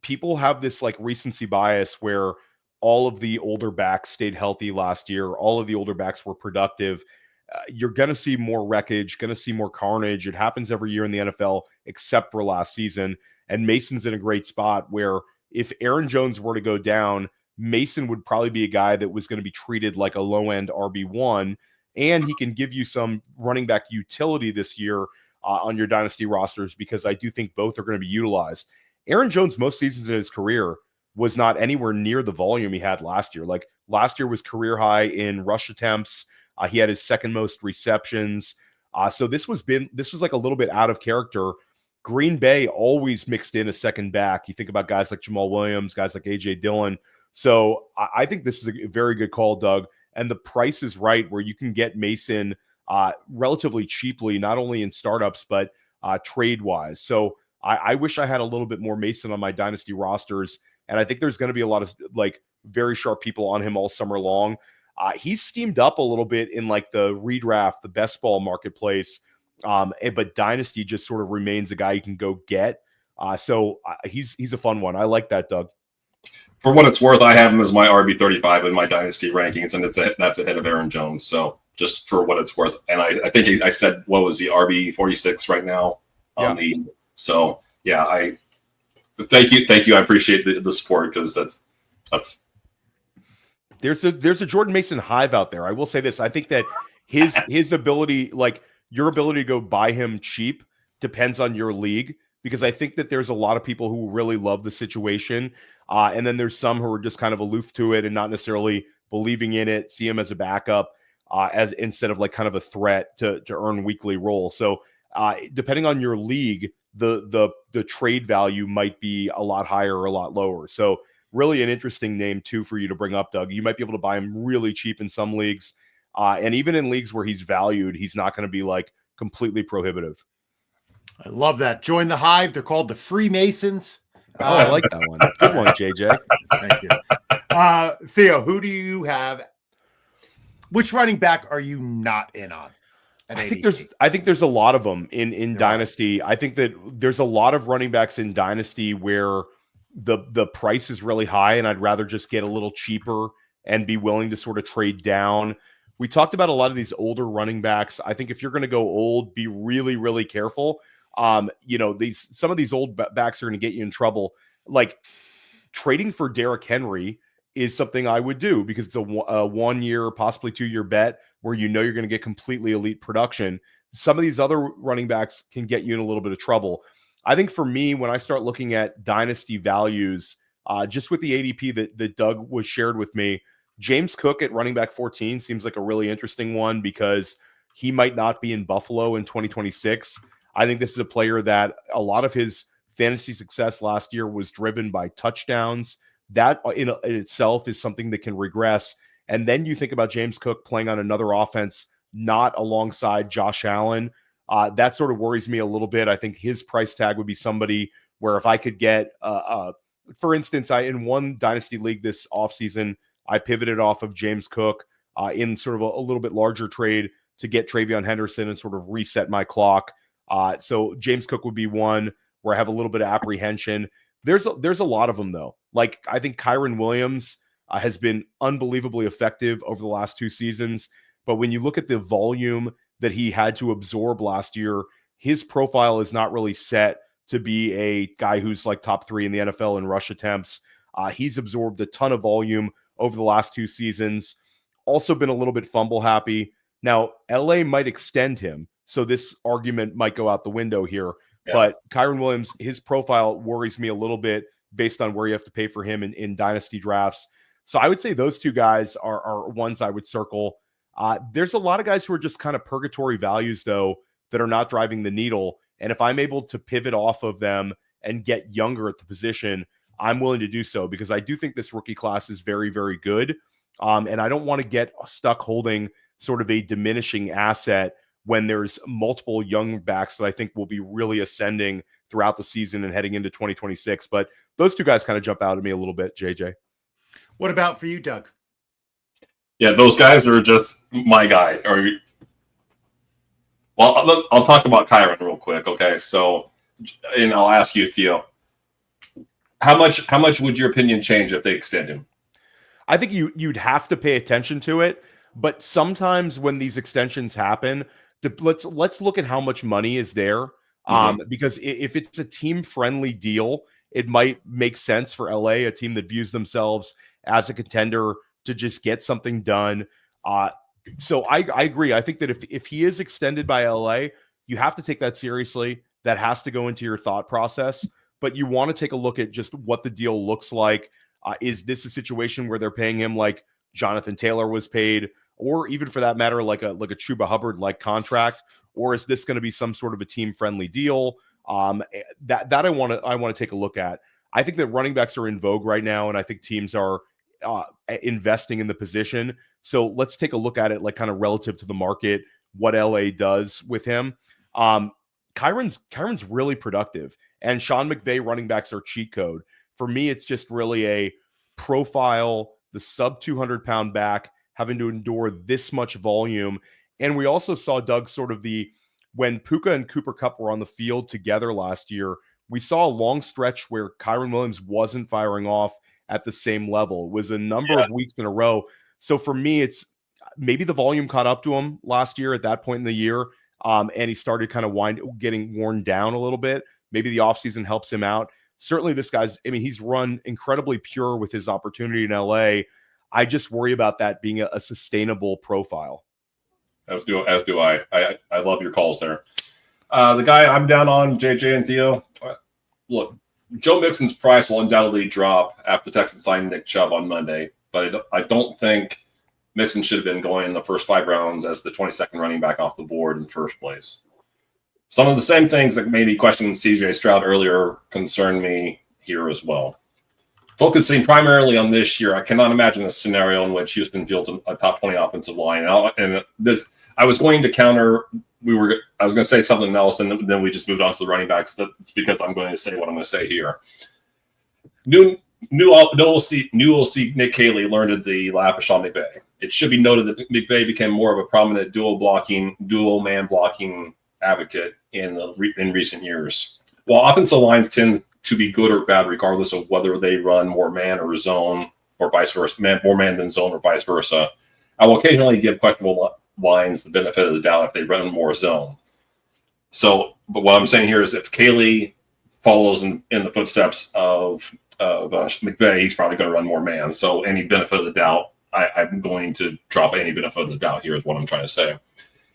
people have this recency bias where all of the older backs stayed healthy last year. All of the older backs were productive. You're going to see more wreckage, going to see more carnage. It happens every year in the NFL, except for last season. And Mason's in a great spot where if Aaron Jones were to go down, Mason would probably be a guy that was going to be treated like a low-end RB1, and he can give you some running back utility this year on your dynasty rosters because I do think both are going to be utilized. Aaron Jones, most seasons in his career, was not anywhere near the volume he had last year. Last year was career high in rush attempts. He had his second most receptions. So this was a little bit out of character. Green Bay always mixed in a second back. You think about guys like Jamal Williams, guys like A.J. Dillon. So I think this is a very good call, Doug. And the price is right where you can get Mason relatively cheaply, not only in startups, but trade-wise. So I wish I had a little bit more Mason on my dynasty rosters. And I think there's going to be a lot of very sharp people on him all summer long. He's steamed up a little bit in the redraft, the best ball marketplace. But Dynasty just sort of remains a guy you can go get. He's a fun one. I like that, Doug. For what it's worth, I have him as my RB35 in my dynasty rankings, and that's ahead of Aaron Jones. So just for what it's worth, and I think I said what was the RB46 right now on the. So yeah, thank you. I appreciate the support because that's. There's a Jordan Mason hive out there. I will say this. I think that his ability, like your ability to go buy him cheap, depends on your league, because I think that there's a lot of people who really love the situation. And then there's some who are just kind of aloof to it and not necessarily believing in it, see him as a backup, as instead of like kind of a threat to earn weekly roll. So depending on your league, the trade value might be a lot higher or a lot lower. So really an interesting name too for you to bring up, Doug. You might be able to buy him really cheap in some leagues. And even in leagues where he's valued, he's not going to be like completely prohibitive. I love that. Join the hive. They're called the Freemasons. I like that one. Good one, JJ. Thank you. Theo, who do you have? Which running back are you not in on? I think there's a lot of them in Dynasty. I think that there's a lot of running backs in Dynasty where the price is really high, and I'd rather just get a little cheaper and be willing to sort of trade down. We talked about a lot of these older running backs. I think if you're going to go old, be really, really careful. Some of these old backs are going to get you in trouble. Like trading for Derrick Henry is something I would do because it's a 1 year, possibly 2 year bet where you know you're going to get completely elite production. Some of these other running backs can get you in a little bit of trouble. I think for me, when I start looking at dynasty values, just with the ADP that Doug was shared with me, James Cook at running back 14 seems like a really interesting one because he might not be in Buffalo in 2026. I think this is a player that a lot of his fantasy success last year was driven by touchdowns. That in itself is something that can regress. And then you think about James Cook playing on another offense, not alongside Josh Allen. That sort of worries me a little bit. I think his price tag would be somebody where if I could get, for instance, in one dynasty league this offseason, I pivoted off of James Cook in sort of a little bit larger trade to get TreVeyon Henderson and sort of reset my clock. So James Cook would be one where I have a little bit of apprehension. There's a lot of them though. Like I think Kyron Williams has been unbelievably effective over the last 2 seasons. But when you look at the volume that he had to absorb last year, his profile is not really set to be a guy who's like top 3 in the NFL in rush attempts. He's absorbed a ton of volume over the last 2 seasons. Also been a little bit fumble happy. Now, LA might extend him, so this argument might go out the window here. Yeah. But Kyron Williams, his profile worries me a little bit based on where you have to pay for him in dynasty drafts. So I would say those 2 guys are ones I would circle. There's a lot of guys who are just kind of purgatory values, though, that are not driving the needle. And if I'm able to pivot off of them and get younger at the position, I'm willing to do so because I do think this rookie class is very, very good. And I don't want to get stuck holding sort of a diminishing asset when there's multiple young backs that I think will be really ascending throughout the season and heading into 2026. But those 2 guys kind of jump out at me a little bit, JJ. What about for you, Doug? Yeah, those guys are just my guy. Well, I'll talk about Kyron real quick. Okay, so, and I'll ask you, Theo, how much would your opinion change if they extend him? I think you'd have to pay attention to it, but sometimes when these extensions happen, let's look at how much money is there. Because if it's a team-friendly deal, it might make sense for LA, a team that views themselves as a contender, to just get something done. So I agree. I think that if he is extended by LA, you have to take that seriously. That has to go into your thought process. But you want to take a look at just what the deal looks like. Is this a situation where they're paying him like Jonathan Taylor was paid, or even for that matter, like a Chuba Hubbard like contract, or is this going to be some sort of a team friendly deal? That I want to take a look at. I think that running backs are in vogue right now, and I think teams are investing in the position. So let's take a look at it like kind of relative to the market, what LA does with him. Kyron's really productive, and Sean McVay running backs are cheat code. For me, it's just really a profile, the sub 200-pound back having to endure this much volume. And we also saw, Doug, sort of when Puka and Cooper Kupp were on the field together last year, we saw a long stretch where Kyron Williams wasn't firing off at the same level. It was a number of weeks in a row. So for me, it's maybe the volume caught up to him last year at that point in the year. And he started kind of getting worn down a little bit. Maybe the offseason helps him out. Certainly this guy's, I mean, he's run incredibly pure with his opportunity in LA. I just worry about that being a sustainable profile. As do I. I love your calls there. The guy I'm down on, JJ and Theo, look, Joe Mixon's price will undoubtedly drop after the Texans signed Nick Chubb on Monday, but I don't think Mixon should have been going in the first 5 rounds as the 22nd running back off the board in the first place. Some of the same things that made me question CJ Stroud earlier concern me here as well. Focusing primarily on this year, I cannot imagine a scenario in which Houston fields a top 20 offensive line. And this, I was going to counter. I was going to say something else, and then we just moved on to the running backs. That's because I'm going to say what I'm going to say here. New OC Nick Caley learned at the lap of Sean McVay. It should be noted that McVay became more of a prominent dual man blocking advocate in recent years. While offensive lines tend to be good or bad, regardless of whether they run more man or zone or vice versa, more man than zone or vice versa, I will occasionally give questionable lines the benefit of the doubt if they run more zone. So, but what I'm saying here is if Caley follows in the footsteps of McVay, he's probably going to run more man. So any benefit of the doubt, I'm going to drop any benefit of the doubt here is what I'm trying to say.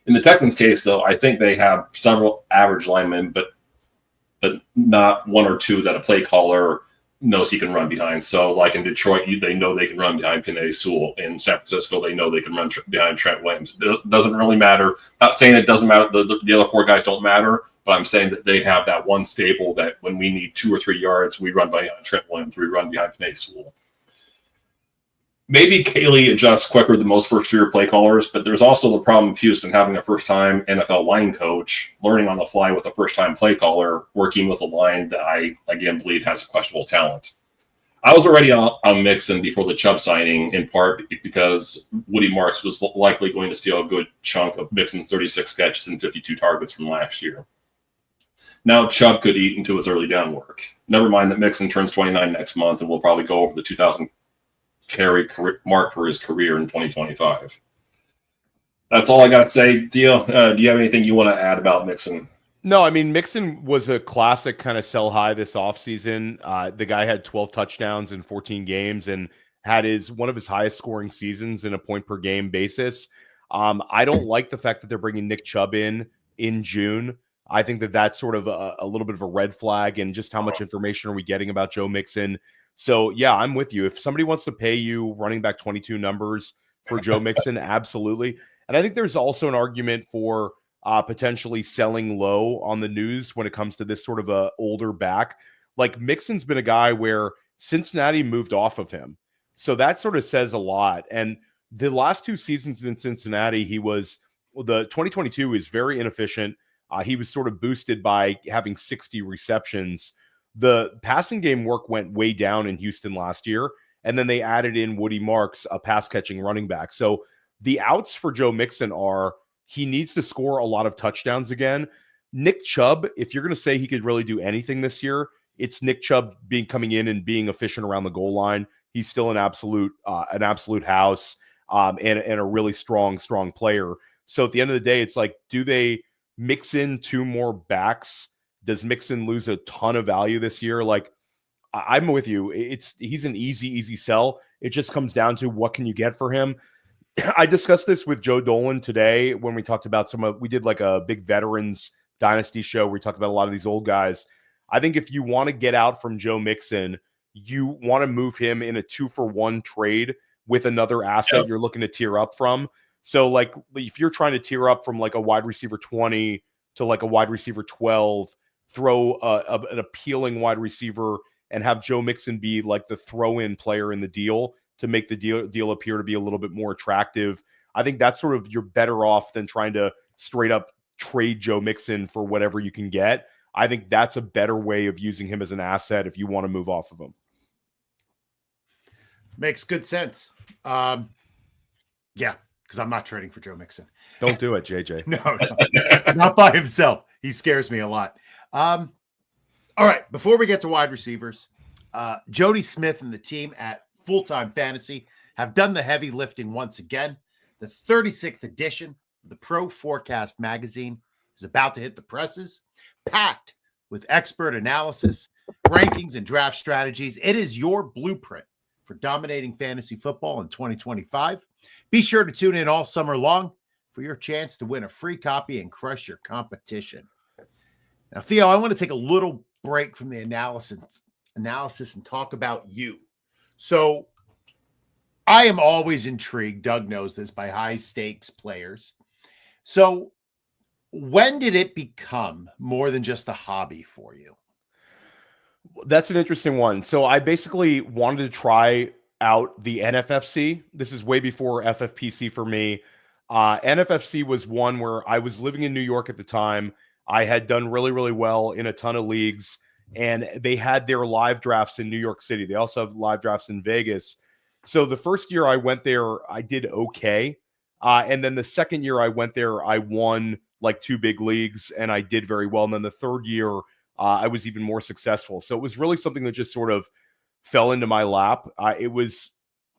In the Texans case, though, I think they have several average linemen, but not one or two that a play caller knows he can run behind. So like in Detroit, they know they can run behind Penei Sewell. In San Francisco, they know they can run behind Trent Williams. It doesn't really matter. Not saying it doesn't matter. The other 4 guys don't matter, but I'm saying that they have that one staple that when we need 2 or 3 yards, we run behind Trent Williams. We run behind Penei Sewell. Maybe Caley adjusts quicker than most first-year play callers, but there's also the problem of Houston having a first-time NFL line coach, learning on the fly with a first-time play caller, working with a line that I, again, believe has questionable talent. I was already on Mixon before the Chubb signing, in part because Woody Marks was likely going to steal a good chunk of Mixon's 36 catches and 52 targets from last year. Now Chubb could eat into his early down work. Never mind that Mixon turns 29 next month and will probably go over the 2,000 carry mark for his career in 2025. That's all I got to say. Theo, do you have anything you want to add about Mixon? No, I mean, Mixon was a classic kind of sell high this offseason. The guy had 12 touchdowns in 14 games and had one of his highest scoring seasons in a point per game basis. I don't like the fact that they're bringing Nick Chubb in June. I think that's sort of a little bit of a red flag, and just how much information are we getting about Joe Mixon? So, yeah, I'm with you. If somebody wants to pay you running back 22 numbers for Joe Mixon, absolutely. And I think there's also an argument for potentially selling low on the news when it comes to this sort of a older back. Like Mixon's been a guy where Cincinnati moved off of him. So that sort of says a lot. And the last 2 seasons in Cincinnati, the 2022 is very inefficient. He was sort of boosted by having 60 receptions. The passing game work went way down in Houston last year, and then they added in Woody Marks, a pass-catching running back. So the outs for Joe Mixon are he needs to score a lot of touchdowns again. Nick Chubb, if you're going to say he could really do anything this year, it's Nick Chubb coming in and being efficient around the goal line. He's still an absolute house and a really strong player. So at the end of the day, it's like, do they mix in 2 more backs? Does Mixon lose a ton of value this year? Like, I'm with you. He's an easy sell. It just comes down to what can you get for him. I discussed this with Joe Dolan today when we talked about we did like a big veterans dynasty show where we talked about a lot of these old guys. I think if you want to get out from Joe Mixon, you want to move him in a 2-for-1 trade with another asset you're looking to tier up from. So like if you're trying to tier up from like a wide receiver 20 to like a wide receiver 12, throw an appealing wide receiver and have Joe Mixon be like the throw-in player in the deal to make the deal appear to be a little bit more attractive. I think that's sort of, you're better off than trying to straight up trade Joe Mixon for whatever you can get. I think that's a better way of using him as an asset if you want to move off of him. Makes good sense. Yeah, because I'm not trading for Joe Mixon. Don't do it, JJ. No, not by himself. He scares me a lot. All right, before we get to wide receivers, Jody Smith and the team at Full-Time Fantasy have done the heavy lifting once again. The 36th edition of the Pro Forecast magazine is about to hit the presses, packed with expert analysis, rankings, and draft strategies. It is your blueprint for dominating fantasy football in 2025. Be sure to tune in all summer long for your chance to win a free copy and crush your competition. Now, Theo, I want to take a little break from the analysis and talk about you. So I am always intrigued, Doug knows this, by high stakes players. So when did it become more than just a hobby for you? That's an interesting one. So I basically wanted to try out the NFFC. This is way before FFPC for me. NFFC was one where I was living in New York at the time. I had done really, really well in a ton of leagues, and they had their live drafts in New York City. They also have live drafts in Vegas. So the first year I went there, I did okay. And then the second year I went there, I won like 2 big leagues, and I did very well. And then the third year, I was even more successful. So it was really something that just sort of fell into my lap. It was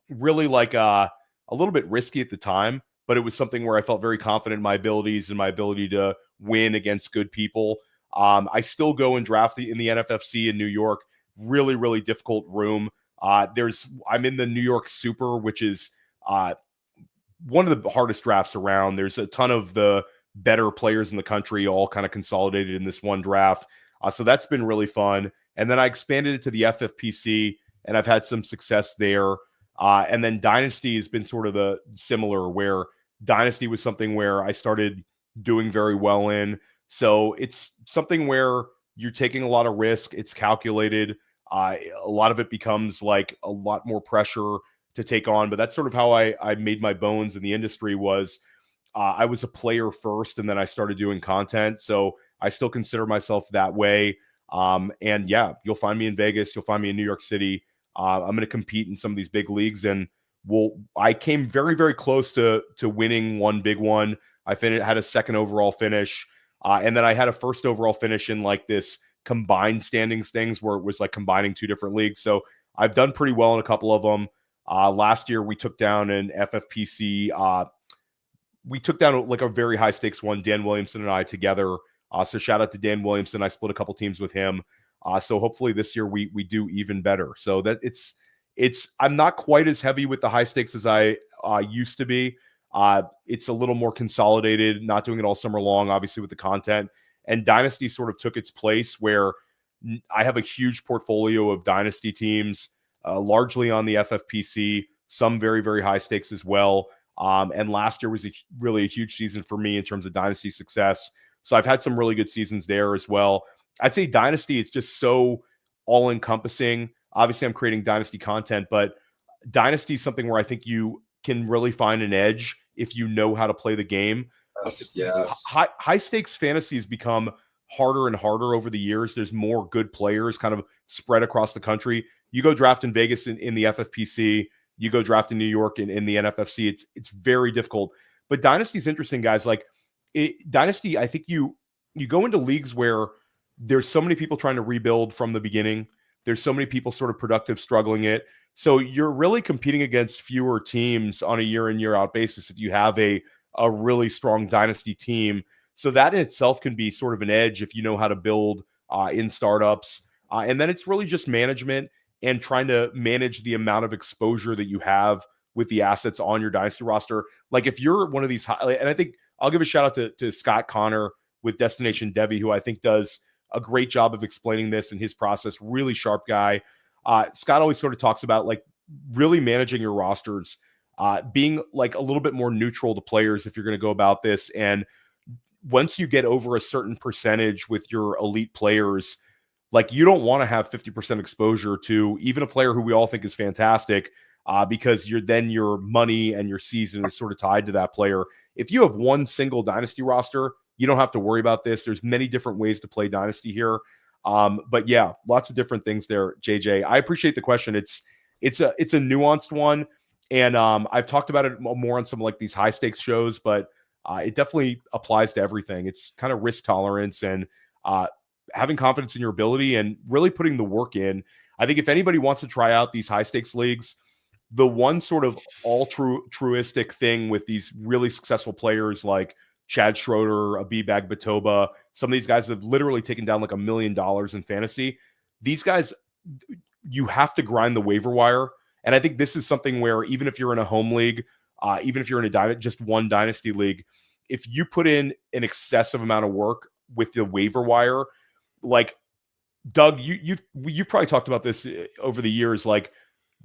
really like a little bit risky at the time, but it was something where I felt very confident in my abilities and my ability to win against good people. I still go and draft in the NFFC in New York. Really, really difficult room. I'm in the New York Super, which is one of the hardest drafts around. There's a ton of the better players in the country all kind of consolidated in this one draft. So that's been really fun. And then I expanded it to the FFPC, and I've had some success there. And then Dynasty has been sort of the similar, where Dynasty was something where I started doing very well in. So it's something where you're taking a lot of risk. It's calculated. A lot of it becomes like a lot more pressure to take on. But that's sort of how I made my bones in the industry. Was I was a player first, and then I started doing content. So I still consider myself that way. And yeah, you'll find me in Vegas. You'll find me in New York City. I'm going to compete in some of these big leagues, and I came very, very close to winning one big one. I had a second overall finish, and then I had a first overall finish in like this combined standings things where it was like combining 2 different leagues. So I've done pretty well in a couple of them. Last year we took down an FFPC. We took down like a very high stakes one, Dan Williamson and I together. So shout out to Dan Williamson. I split a couple teams with him. So hopefully this year we do even better. So that I'm not quite as heavy with the high stakes as I used to be. It's a little more consolidated, not doing it all summer long, obviously with the content. And Dynasty sort of took its place, where I have a huge portfolio of Dynasty teams, largely on the FFPC, some very, very high stakes as well. And last year was really a huge season for me in terms of Dynasty success. So I've had some really good seasons there as well. I'd say Dynasty, it's just so all-encompassing. Obviously, I'm creating Dynasty content, but Dynasty is something where I think you can really find an edge if you know how to play the game. Yes. High stakes fantasy has become harder and harder over the years. There's more good players kind of spread across the country. You go draft in Vegas in the FFPC, you go draft in New York in the NFFC. It's very difficult. But Dynasty is interesting, guys. Like Dynasty, I think you go into leagues where there's so many people trying to rebuild from the beginning. There's so many people sort of productive struggling it. So you're really competing against fewer teams on a year in, year out basis if you have a really strong Dynasty team. So that in itself can be sort of an edge if you know how to build in startups. And then it's really just management and trying to manage the amount of exposure that you have with the assets on your Dynasty roster. Like if you're one of these and I think I'll give a shout out to Scott Connor with Destination Debbie, who I think does a great job of explaining this in his process. Really sharp guy. Scott always sort of talks about like really managing your rosters, being like a little bit more neutral to players if you're going to go about this. And once you get over a certain percentage with your elite players, like you don't want to have 50% exposure to even a player who we all think is fantastic, because your money and your season is sort of tied to that player. If you have one single Dynasty roster, you don't have to worry about this. There's many different ways to play Dynasty here. But yeah, lots of different things there, JJ. I appreciate the question. It's a nuanced one. And I've talked about it more on some like these high stakes shows, but it definitely applies to everything. It's kind of risk tolerance and having confidence in your ability and really putting the work in. I think if anybody wants to try out these high stakes leagues, the one sort of altruistic thing with these really successful players like Chad Schroeder, Abibag Batoba, some of these guys have literally taken down like $1 million in fantasy. These guys, you have to grind the waiver wire. And I think this is something where even if you're in a home league, even if you're in just one dynasty league, if you put in an excessive amount of work with the waiver wire, like Doug, you've probably talked about this over the years, like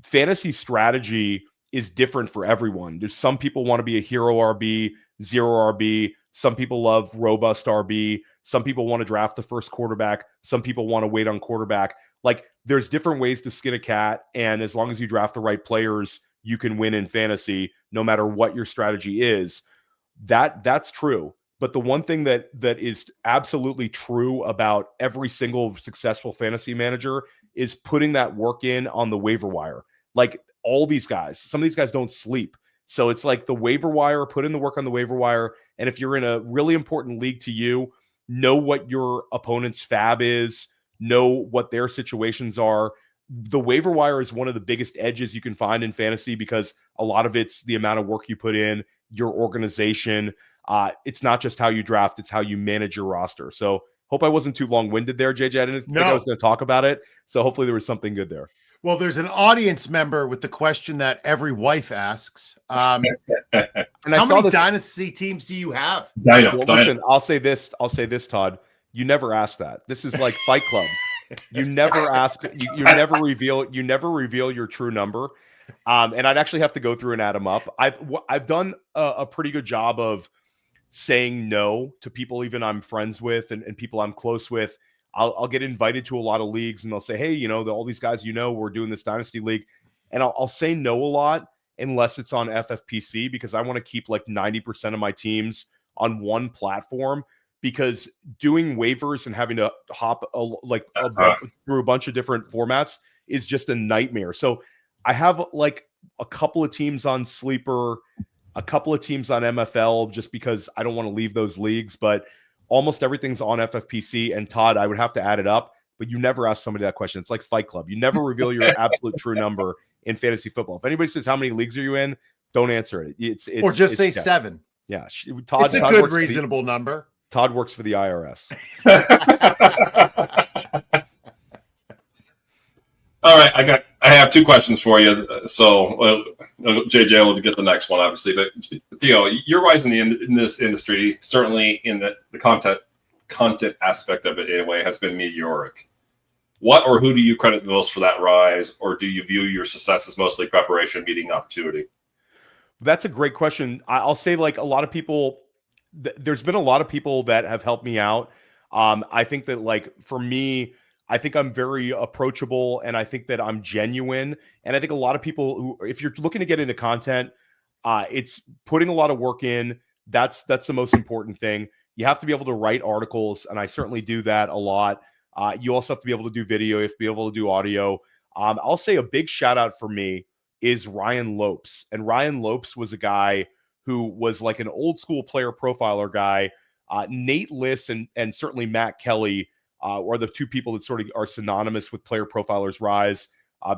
fantasy strategy is different for everyone. There's some people want to be a hero RB, zero RB. Some people love robust RB. Some people want to draft the first quarterback. Some people want to wait on quarterback. Like there's different ways to skin a cat. And as long as you draft the right players, you can win in fantasy no matter what your strategy is. That's true. But the one thing that is absolutely true about every single successful fantasy manager is putting that work in on the waiver wire. Like all these guys, some of these guys don't sleep. So it's like the waiver wire, put in the work on the waiver wire. And if you're in a really important league to you, know what your opponent's fab is, know what their situations are. The waiver wire is one of the biggest edges you can find in fantasy because a lot of it's the amount of work you put in, your organization. It's not just how you draft, it's how you manage your roster. So hope I wasn't too long-winded there, JJ. I didn't think I was going to talk about it. So hopefully there was something good there. Well, there's an audience member with the question that every wife asks. And how many dynasty teams do you have? Listen, I'll say this, Todd. You never ask that. This is like Fight Club. You never ask. You never reveal. You never reveal your true number. And I'd actually have to go through and add them up. I've done a pretty good job of saying no to people even I'm friends with and people I'm close with. I'll get invited to a lot of leagues and they'll say, hey, all these guys, we're doing this dynasty league. And I'll say no a lot unless it's on FFPC because I want to keep like 90% of my teams on one platform because doing waivers and having to hop through a bunch of different formats is just a nightmare. So I have like a couple of teams on Sleeper, a couple of teams on MFL just because I don't want to leave those leagues, but almost everything's on FFPC. And Todd, I would have to add it up, but you never ask somebody that question. It's like Fight Club. You never reveal your absolute true number in fantasy football. If anybody says, how many leagues are you in? Don't answer it. Or just say 7. Yeah. Todd, it's a good, reasonable number. Todd works for the IRS. All right. I have 2 questions for you. So JJ will get the next one, obviously. But Theo, you're rising in this industry, certainly in the content aspect of it anyway, has been meteoric. What or who do you credit the most for that rise? Or do you view your success as mostly preparation meeting opportunity? That's a great question. I'll say like a lot of people, there's been a lot of people that have helped me out. I think that like for me, I think I'm very approachable and I think that I'm genuine. And I think a lot of people who, if you're looking to get into content, it's putting a lot of work in. That's the most important thing. You have to be able to write articles. And I certainly do that a lot. You also have to be able to do video. You have to be able to do audio. I'll say a big shout out for me is Ryan Lopes. And Ryan Lopes was a guy who was like an old school player profiler guy. Nate Liss and certainly Matt Kelly are the 2 people that sort of are synonymous with player profilers rise.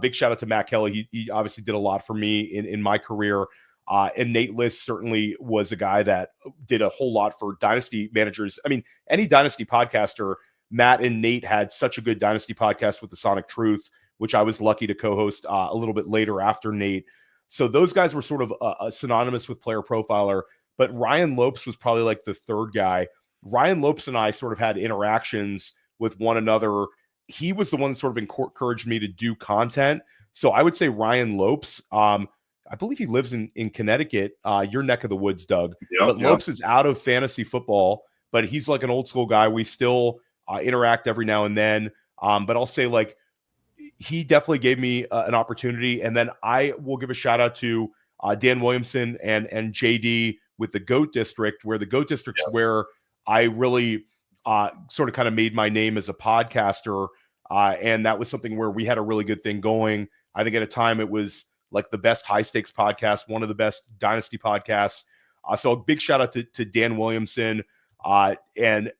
Big shout out to Matt Kelly. He obviously did a lot for me in my career. And Nate Liss certainly was a guy that did a whole lot for dynasty managers. I mean, any dynasty podcaster, Matt and Nate had such a good dynasty podcast with the Sonic Truth, which I was lucky to co-host a little bit later after Nate. So those guys were sort of synonymous with player profiler, but Ryan Lopes was probably like the 3rd guy. Ryan Lopes and I sort of had interactions with one another. He was the one that sort of encouraged me to do content. So I would say Ryan Lopes. I believe he lives in Connecticut, your neck of the woods, Doug. But Lopes is out of fantasy football, but he's like an old school guy. We still interact every now and then. But I'll say like he definitely gave me an opportunity. And then I will give a shout out to Dan Williamson and JD with the GOAT District, where the GOAT District's where I really sort of kind of made my name as a podcaster. And that was something where we had a really good thing going. I think at a time it was like the best high stakes podcast, one of the best dynasty podcasts. So a big shout out to Dan Williamson. and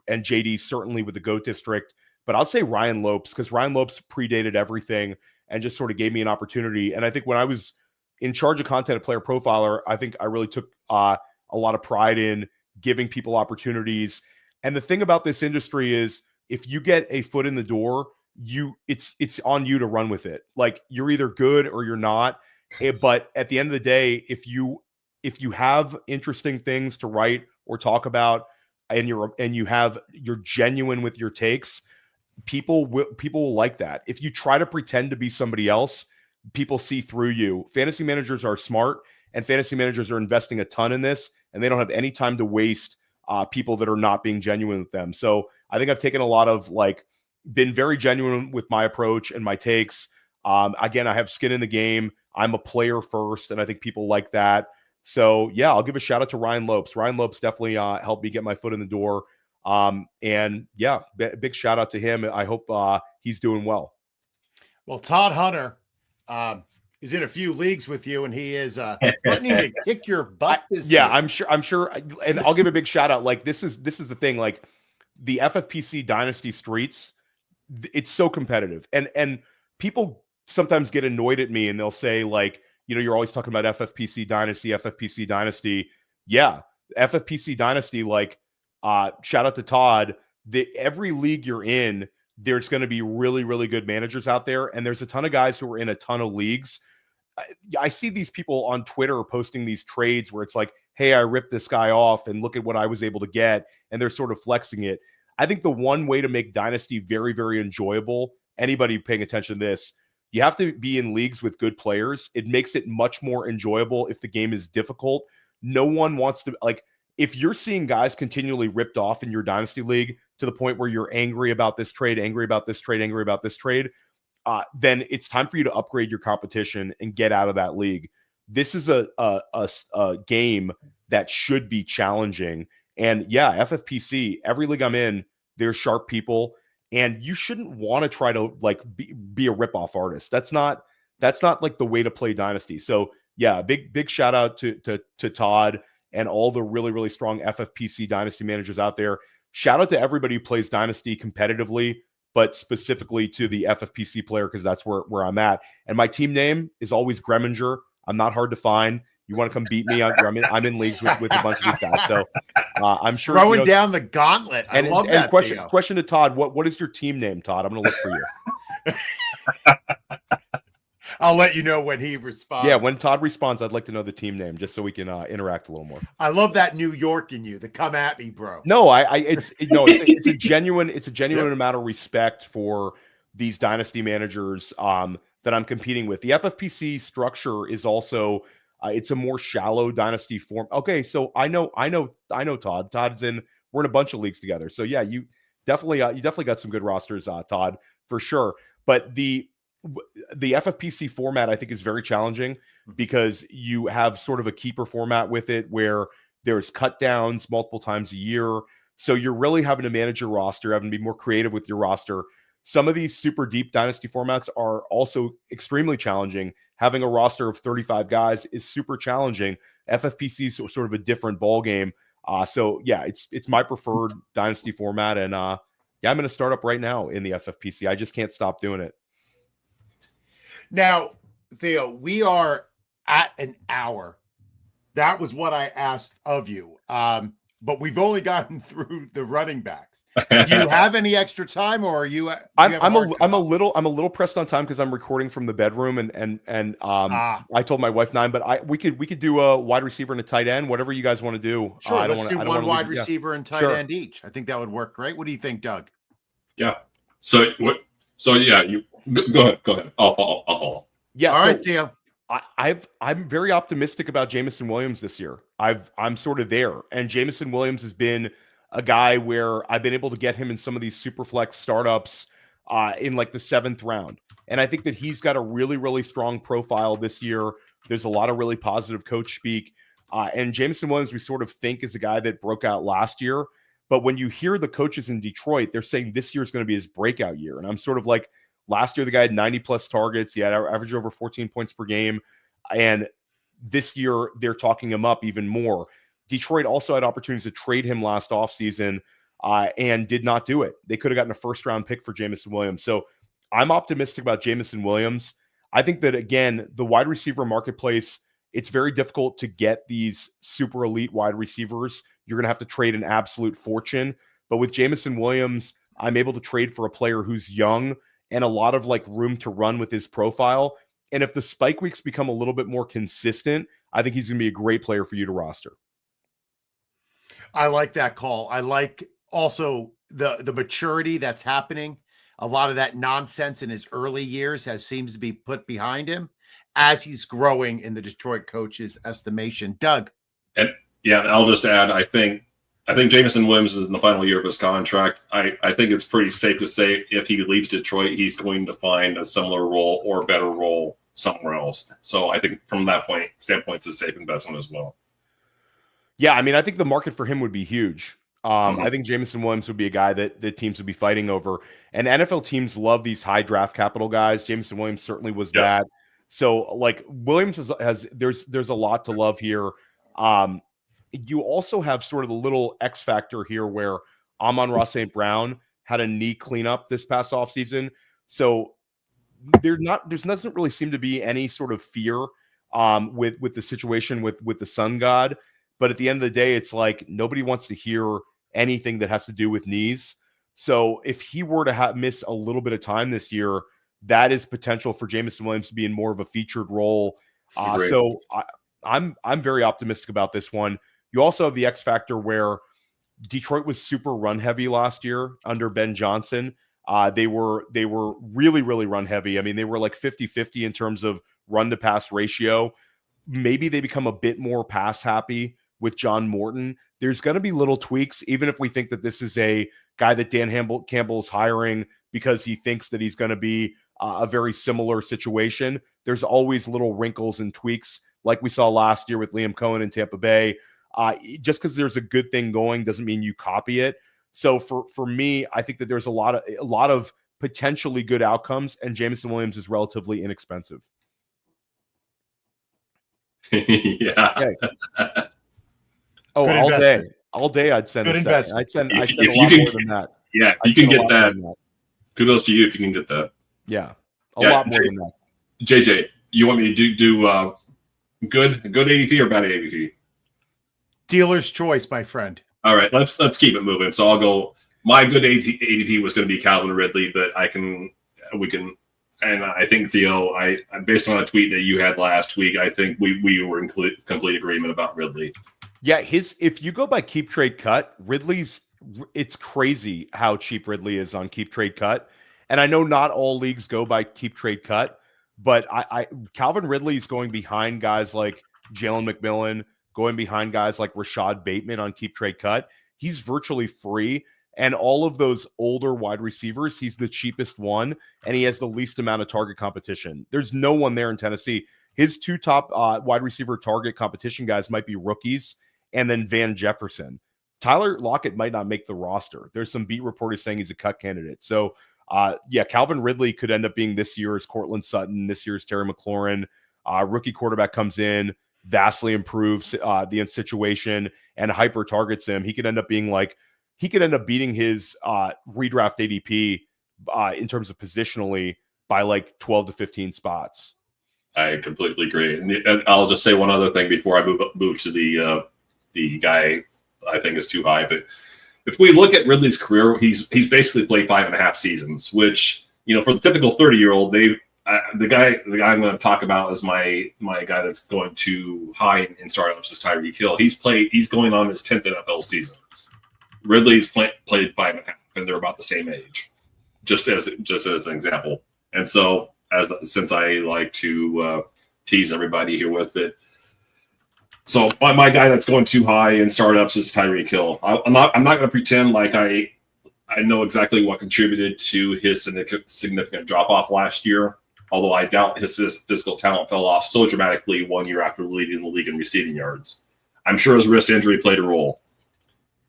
JD certainly with the GOAT district. But I'll say Ryan Lopes, because Ryan Lopes predated everything and just sort of gave me an opportunity. And I think when I was in charge of content at Player Profiler, I think I really took a lot of pride in giving people opportunities. And the thing about this industry is, if you get a foot in the door, it's on you to run with it. Like, you're either good or you're not. But at the end of the day, if you have interesting things to write or talk about, and you're genuine with your takes, people will like that. If you try to pretend to be somebody else, people see through you. Fantasy managers are smart, and fantasy managers are investing a ton in this, and they don't have any time to waste people that are not being genuine with them. So I think I've taken a lot of, been very genuine with my approach and my takes. Again, I have skin in the game. I'm a player first, and I think people like that. So yeah, I'll give a shout out to Ryan Lopes. Ryan Lopes definitely helped me get my foot in the door. And yeah, big shout out to him. I hope he's doing well. Well, Todd Hunter is in a few leagues with you, and he is threatening to kick your butt this year. I'm sure. And I'll give a big shout out. This is the thing. The FFPC Dynasty streets, it's so competitive, and people sometimes get annoyed at me, and they'll say, you're always talking about FFPC Dynasty. Yeah, FFPC Dynasty. Shout out to Todd. Every league you're in, there's going to be really, really good managers out there. And there's a ton of guys who are in a ton of leagues. I see these people on Twitter posting these trades where it's like, hey, I ripped this guy off and look at what I was able to get. And they're sort of flexing it. I think the one way to make Dynasty very, very enjoyable, anybody paying attention to this, you have to be in leagues with good players. It makes it much more enjoyable if the game is difficult. No one wants to, if you're seeing guys continually ripped off in your Dynasty league to the point where you're angry about this trade, then it's time for you to upgrade your competition and get out of that league. This is a game that should be challenging. And yeah, FFPC, every league I'm in, there's sharp people, and you shouldn't want to try to be a rip-off artist. That's not the way to play Dynasty. So yeah, big shout out to Todd and all the really, really strong FFPC Dynasty managers out there. Shout out to everybody who plays Dynasty competitively, but specifically to the FFPC player, because that's where I'm at. And my team name is always Gremminger. I'm not hard to find. You want to come beat me? I'm in leagues with a bunch of these guys. So I'm sure throwing down the gauntlet. I love that. Question to Todd: What is your team name, Todd? I'm going to look for you. I'll let you know when he responds. Yeah, when Todd responds, I'd like to know the team name just so we can interact a little more. I love that New York in you. The come at me, bro. No, it's a genuine amount of respect for these Dynasty managers that I'm competing with. The FFPC structure is also it's a more shallow Dynasty form. Okay, so I know Todd. Todd's in. We're in a bunch of leagues together. So yeah, you definitely got some good rosters, Todd, for sure. But the FFPC format, I think, is very challenging because you have sort of a keeper format with it where there's cut downs multiple times a year. So you're really having to manage your roster, having to be more creative with your roster. Some of these super deep Dynasty formats are also extremely challenging. Having a roster of 35 guys is super challenging. FFPC is sort of a different ball game. So yeah, it's my preferred Dynasty format. And yeah, I'm going to start up right now in the FFPC. I just can't stop doing it. Now, Theo, we are at an hour. That was what I asked of you. But we've only gotten through the running backs. Do you have any extra time, or are you? I'm a little pressed on time because I'm recording from the bedroom, and I told my wife 9, but we could do a wide receiver and a tight end, whatever you guys want to do. Sure, let's do one wide receiver and tight end each. I think that would work great. What do you think, Doug? Yeah. So yeah, you go ahead. I'll follow. Yeah. All right, Theo. I'm very optimistic about Jameson Williams this year. I'm sort of there, and Jameson Williams has been a guy where I've been able to get him in some of these super flex startups in the 7th round, and I think that he's got a really, really strong profile this year. There's a lot of really positive coach speak, and Jameson Williams we sort of think is a guy that broke out last year, but when you hear the coaches in Detroit, they're saying this year is going to be his breakout year, and I'm sort of like, last year, the guy had 90 plus targets. He had average over 14 points per game. And this year, they're talking him up even more. Detroit also had opportunities to trade him last offseason and did not do it. They could have gotten a first-round pick for Jameson Williams. So I'm optimistic about Jameson Williams. I think that, again, the wide receiver marketplace, it's very difficult to get these super elite wide receivers. You're going to have to trade an absolute fortune. But with Jameson Williams, I'm able to trade for a player who's young and a lot of like room to run with his profile. And if the spike weeks become a little bit more consistent, I think he's going to be a great player for you to roster. I like that call. I like also the maturity that's happening. A lot of that nonsense in his early years seems to be put behind him as he's growing in the Detroit coach's estimation. Doug. And yeah, I'll just add, I think Jameson Williams is in the final year of his contract. I think it's pretty safe to say if he leaves Detroit, he's going to find a similar role or a better role somewhere else. So I think from that standpoint, it's a safe investment as well. Yeah, I mean, I think the market for him would be huge. I think Jameson Williams would be a guy that teams would be fighting over. And NFL teams love these high draft capital guys. Jameson Williams certainly was that. So, like, Williams there's a lot to love here. You also have sort of the little X factor here where Amon-Ra St. Brown had a knee cleanup this past offseason. So there doesn't really seem to be any sort of fear with the situation with the sun god. But at the end of the day, it's like nobody wants to hear anything that has to do with knees. So if he were to miss a little bit of time this year, that is potential for Jameson Williams to be in more of a featured role. So I'm very optimistic about this one. You also have the X factor where Detroit was super run heavy last year under Ben Johnson. They were really, really run heavy. I mean, they were like 50-50 in terms of run to pass ratio. Maybe they become a bit more pass happy with John Morton. There's going to be little tweaks, even if we think that this is a guy that Dan Campbell is hiring because he thinks that he's going to be a very similar situation. There's always little wrinkles and tweaks like we saw last year with Liam Cohen in Tampa Bay. Just because there's a good thing going doesn't mean you copy it. So for me, I think that there's a lot of potentially good outcomes, and Jameson Williams is relatively inexpensive. Yeah. Oh, all day I'd send good a investment. I'd send a lot more than that. Yeah, if you can get that. Kudos to you if you can get that. Yeah, a lot more than that. JJ, you want me to do good ADP or bad ADP? Dealer's choice, my friend. All right, let's keep it moving. So I'll go. My good ADP was going to be Calvin Ridley, but we can. And I think, Theo, based on a tweet that you had last week, I think we were in complete agreement about Ridley. Yeah, if you go by Keep Trade Cut, it's crazy how cheap Ridley is on Keep Trade Cut. And I know not all leagues go by Keep Trade Cut, but Calvin Ridley is going behind guys like Jalen McMillan, going behind guys like Rashad Bateman on Keep Trade Cut. He's virtually free. And all of those older wide receivers, he's the cheapest one, and he has the least amount of target competition. There's no one there in Tennessee. His two top wide receiver target competition guys might be rookies, and then Van Jefferson. Tyler Lockett might not make the roster. There's some beat reporters saying he's a cut candidate. So, Calvin Ridley could end up being this year's Cortland Sutton, this year's Terry McLaurin. Rookie quarterback comes in, vastly improves the situation, and hyper targets him. He could end up beating his redraft ADP in terms of positionally by like 12 to 15 spots. I completely agree. And I'll just say one other thing before I move to the guy I think is too high. But if we look at Ridley's career, he's basically played 5.5 seasons, which, for the typical 30-year-old, the guy I'm going to talk about is my guy that's going too high in startups is Tyreek Hill. He's going on his 10th NFL season. Ridley's played 5.5, and they're about the same age, just as an example. And so, since I like to tease everybody here with it, so my guy that's going too high in startups is Tyreek Hill. I'm not going to pretend like I know exactly what contributed to his significant drop off last year. Although I doubt his physical talent fell off so dramatically 1 year after leading the league in receiving yards. I'm sure his wrist injury played a role.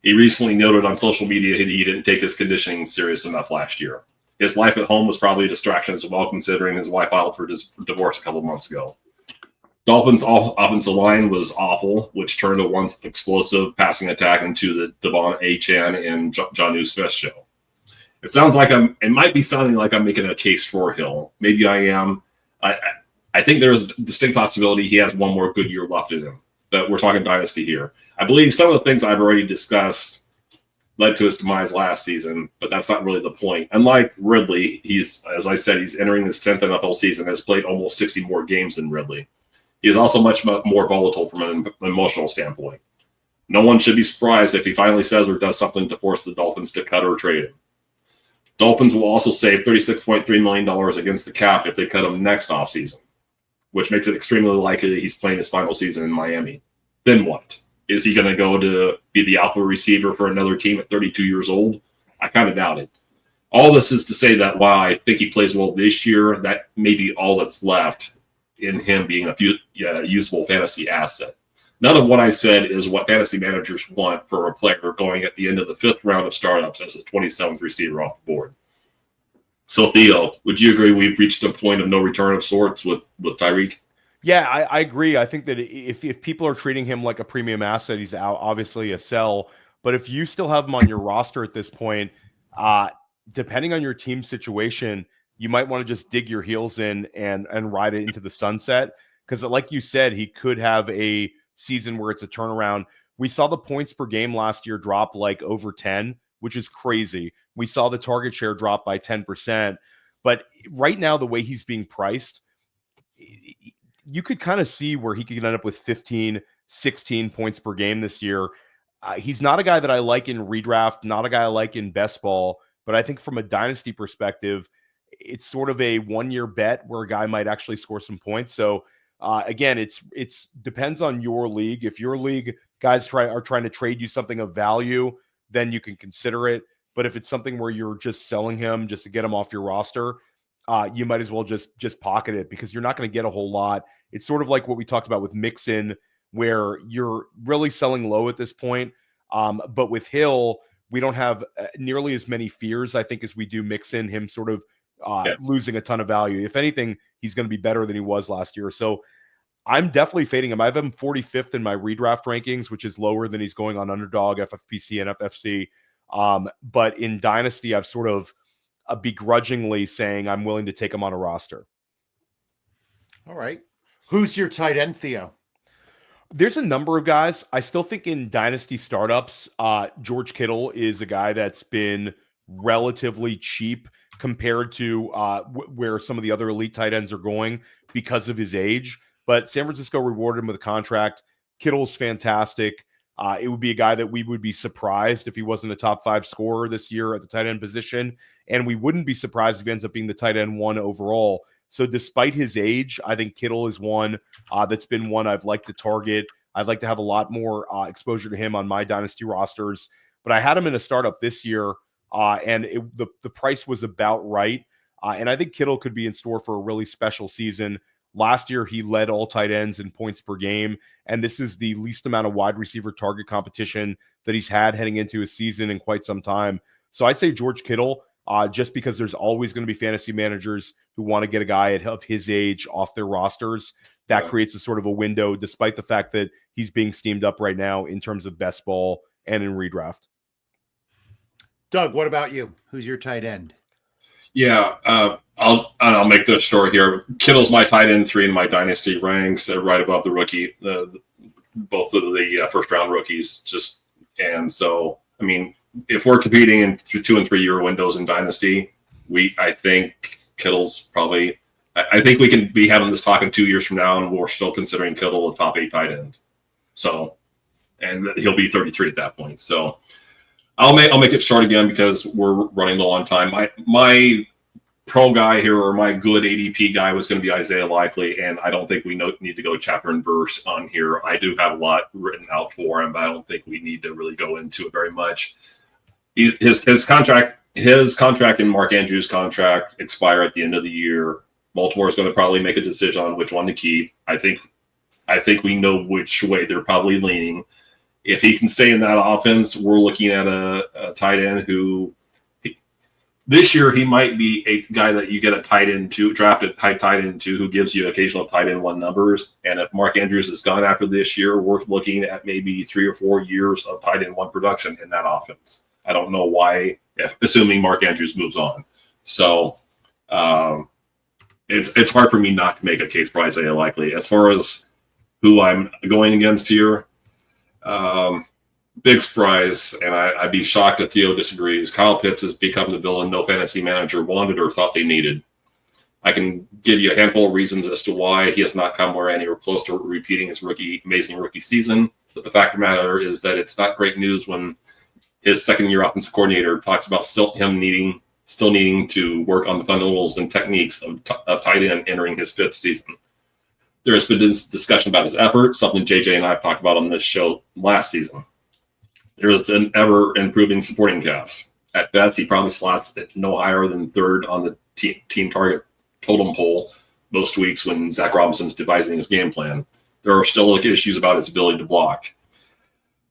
He recently noted on social media he didn't take his conditioning serious enough last year. His life at home was probably a distraction as well, considering his wife filed for divorce a couple of months ago. Dolphins' offensive line was awful, which turned a once explosive passing attack into the Devon Achane and Jonnu Smith show. It might be sounding like I'm making a case for Hill. Maybe I am. I think there's a distinct possibility he has one more good year left in him. But we're talking dynasty here. I believe some of the things I've already discussed led to his demise last season, but that's not really the point. Unlike Ridley, as I said, he's entering his 10th NFL season, has played almost 60 more games than Ridley. He is also much more volatile from an emotional standpoint. No one should be surprised if he finally says or does something to force the Dolphins to cut or trade him. Dolphins will also save $36.3 million against the cap if they cut him next offseason, which makes it extremely likely that he's playing his final season in Miami. Then what? Is he going to go to be the alpha receiver for another team at 32 years old? I kind of doubt it. All this is to say that while I think he plays well this year, that may be all that's left in him being a usable fantasy asset. None of what I said is what fantasy managers want for a player going at the end of the 5th round of startups as a 27th receiver off the board. So, Theo, would you agree we've reached a point of no return of sorts with Tyreek? Yeah, I agree. I think that if people are treating him like a premium asset, he's obviously a sell. But if you still have him on your roster at this point, depending on your team situation, you might want to just dig your heels in and ride it into the sunset. Because like you said, he could have a season where it's a turnaround. We saw the points per game last year drop like over 10, which is crazy. We saw the target share drop by 10%. But right now, the way he's being priced, you could kind of see where he could end up with 15, 16 points per game this year. He's not a guy that I like in redraft, not a guy I like in best ball, but I think from a dynasty perspective, it's sort of a one-year bet where a guy might actually score some points. So again, it's depends on your league. If your league guys are trying to trade you something of value, then you can consider it. But if it's something where you're just selling him just to get him off your roster, you might as well just pocket it because you're not going to get a whole lot. It's sort of like what we talked about with Mixon, where you're really selling low at this point. But with Hill, we don't have nearly as many fears, I think, as we do Mixon, him sort of losing a ton of value. If anything, he's going to be better than he was last year. So I'm definitely fading him. I have him 45th in my redraft rankings, which is lower than he's going on Underdog, FFPC, and FFC. But in Dynasty, I've sort of begrudgingly saying I'm willing to take him on a roster. All right. Who's your tight end, Theo? There's a number of guys. I still think in Dynasty startups, George Kittle is a guy that's been relatively cheap compared to where some of the other elite tight ends are going because of his age. But San Francisco rewarded him with a contract. Kittle's fantastic. It would be a guy that we would be surprised if he wasn't a top 5 scorer this year at the tight end position. And we wouldn't be surprised if he ends up being the tight end 1 overall. So despite his age, I think Kittle is one that's been one I've liked to target. I'd like to have a lot more exposure to him on my dynasty rosters. But I had him in a startup this year, and the price was about right. And I think Kittle could be in store for a really special season. Last year, he led all tight ends in points per game, and this is the least amount of wide receiver target competition that he's had heading into a season in quite some time. So I'd say George Kittle, just because there's always going to be fantasy managers who want to get a guy of his age off their rosters. That creates a sort of a window, despite the fact that he's being steamed up right now in terms of best ball and in redraft. Doug, what about you? Who's your tight end? Yeah, I'll make this short here. Kittle's my tight end 3 in my dynasty ranks, right above the rookie, both of the first round rookies. And so, I mean, if we're competing in 2 and 3 year windows in dynasty, I think Kittle's probably. I think we can be having this talk in 2 years from now, and we're still considering Kittle a top 8 tight end. So, and he'll be 33 at that point. So, I'll make it short again because we're running low on time. My pro guy here, or my good ADP guy, was going to be Isaiah Likely, and I don't think we need to go chapter and verse on here. I do have a lot written out for him, but I don't think we need to really go into it very much. His contract and Mark Andrews' contract expire at the end of the year. Baltimore is going to probably make a decision on which one to keep. I think we know which way they're probably leaning. If he can stay in that offense, we're looking at a tight end who This year, he might be a guy that you get a tight end to, drafted tight end to, who gives you occasional tight end one numbers. And if Mark Andrews is gone after this year, we're looking at maybe 3 or 4 years of tight end one production in that offense. I don't know why, assuming Mark Andrews moves on. So it's hard for me not to make a case for Isaiah Likely. As far as who I'm going against here, big surprise, and I'd be shocked if Theo disagrees. Kyle Pitts has become the villain no fantasy manager wanted or thought they needed. I can give you a handful of reasons as to why he has not come anywhere close to repeating his amazing rookie season. But the fact of the matter is that it's not great news when his second-year offensive coordinator talks about still needing to work on the fundamentals and techniques of tight end entering his 5th season. There has been discussion about his effort, something JJ and I have talked about on this show last season. There is an ever-improving supporting cast. At best, he probably slots at no higher than 3rd on the team target totem pole most weeks when Zach Robinson's devising his game plan. There are still issues about his ability to block.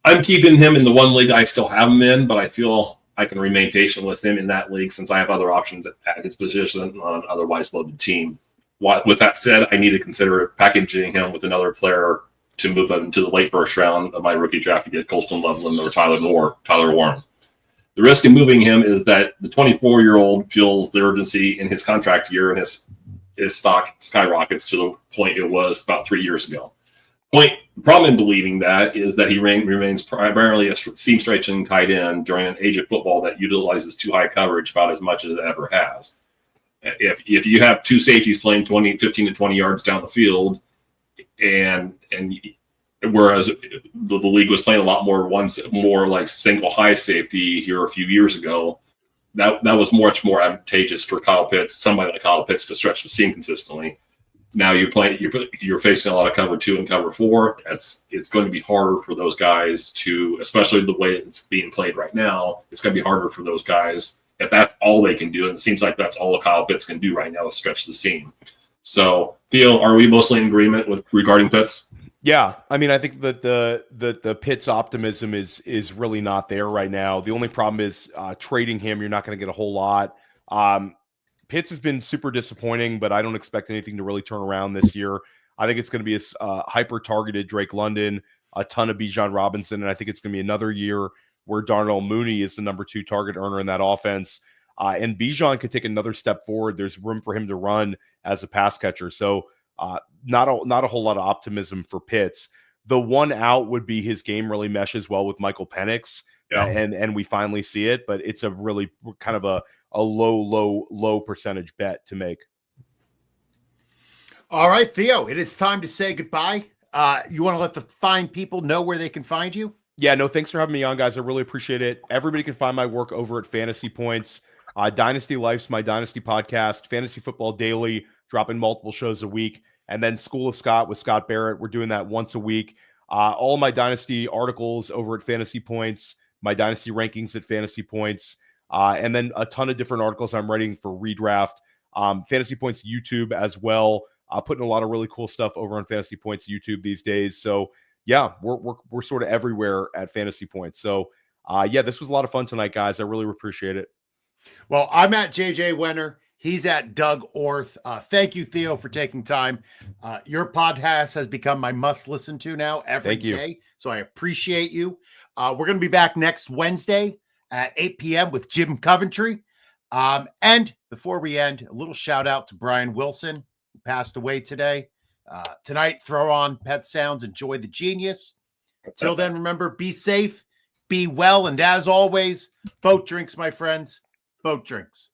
I'm keeping him in the one league I still have him in, but I feel I can remain patient with him in that league since I have other options at his position on an otherwise loaded team. With that said, I need to consider packaging him with another player to move him to the late first round of my rookie draft to get Colston Loveland or Tyler Warren. The risk in moving him is that the 24-year-old feels the urgency in his contract year and his stock skyrockets to the point it was about 3 years ago. The problem in believing that is that he remains primarily a seam-stretching tight end during an age of football that utilizes too high coverage about as much as it ever has. If you have 2 safeties playing 15 to 20 yards down the field, and whereas the league was playing a lot more like single high safety here a few years ago, that was much more advantageous for somebody like Kyle Pitts to stretch the seam consistently. Now you're facing a lot of cover 2 and cover 4. It's going to be harder for those guys to, especially the way it's being played right now. It's going to be harder for those guys if that's all they can do. And it seems like that's all Kyle Pitts can do right now is stretch the seam. So, Theo, are we mostly in agreement regarding Pitts? Yeah, I mean, I think that the Pitts optimism is really not there right now. The only problem is trading him. You're not going to get a whole lot. Pitts has been super disappointing, but I don't expect anything to really turn around this year. I think it's going to be a hyper-targeted Drake London, a ton of Bijan Robinson, and I think it's going to be another year where Darnell Mooney is the number 2 target earner in that offense. And Bijan could take another step forward. There's room for him to run as a pass catcher. So not a whole lot of optimism for Pitts. The one out would be his game really meshes well with Michael Penix. Yeah. And we finally see it, but it's a really kind of a low percentage bet to make. All right, Theo, it is time to say goodbye. You want to let the fine people know where they can find you? Yeah, no, thanks for having me on, guys. I really appreciate it. Everybody can find my work over at Fantasy Points. Dynasty Life's my Dynasty podcast, Fantasy Football Daily, dropping multiple shows a week. And then School of Scott with Scott Barrett. We're doing that once a week. All my Dynasty articles over at Fantasy Points, my Dynasty rankings at Fantasy Points, and then a ton of different articles I'm writing for Redraft. Fantasy Points YouTube as well. Putting a lot of really cool stuff over on Fantasy Points YouTube these days. So yeah, we're sort of everywhere at Fantasy Points. So yeah, this was a lot of fun tonight, guys. I really appreciate it. Well, I'm at JJ Wenner. He's at Doug Orth. Thank you, Theo, for taking time. Your podcast has become my must listen to now every day. So I appreciate you. We're going to be back next Wednesday at 8 p.m. with Jim Coventry. And before we end, a little shout out to Brian Wilson, who passed away today. Tonight, throw on Pet Sounds. Enjoy the genius. Till then, remember, be safe, be well, and as always, boat drinks, my friends. Boat drinks.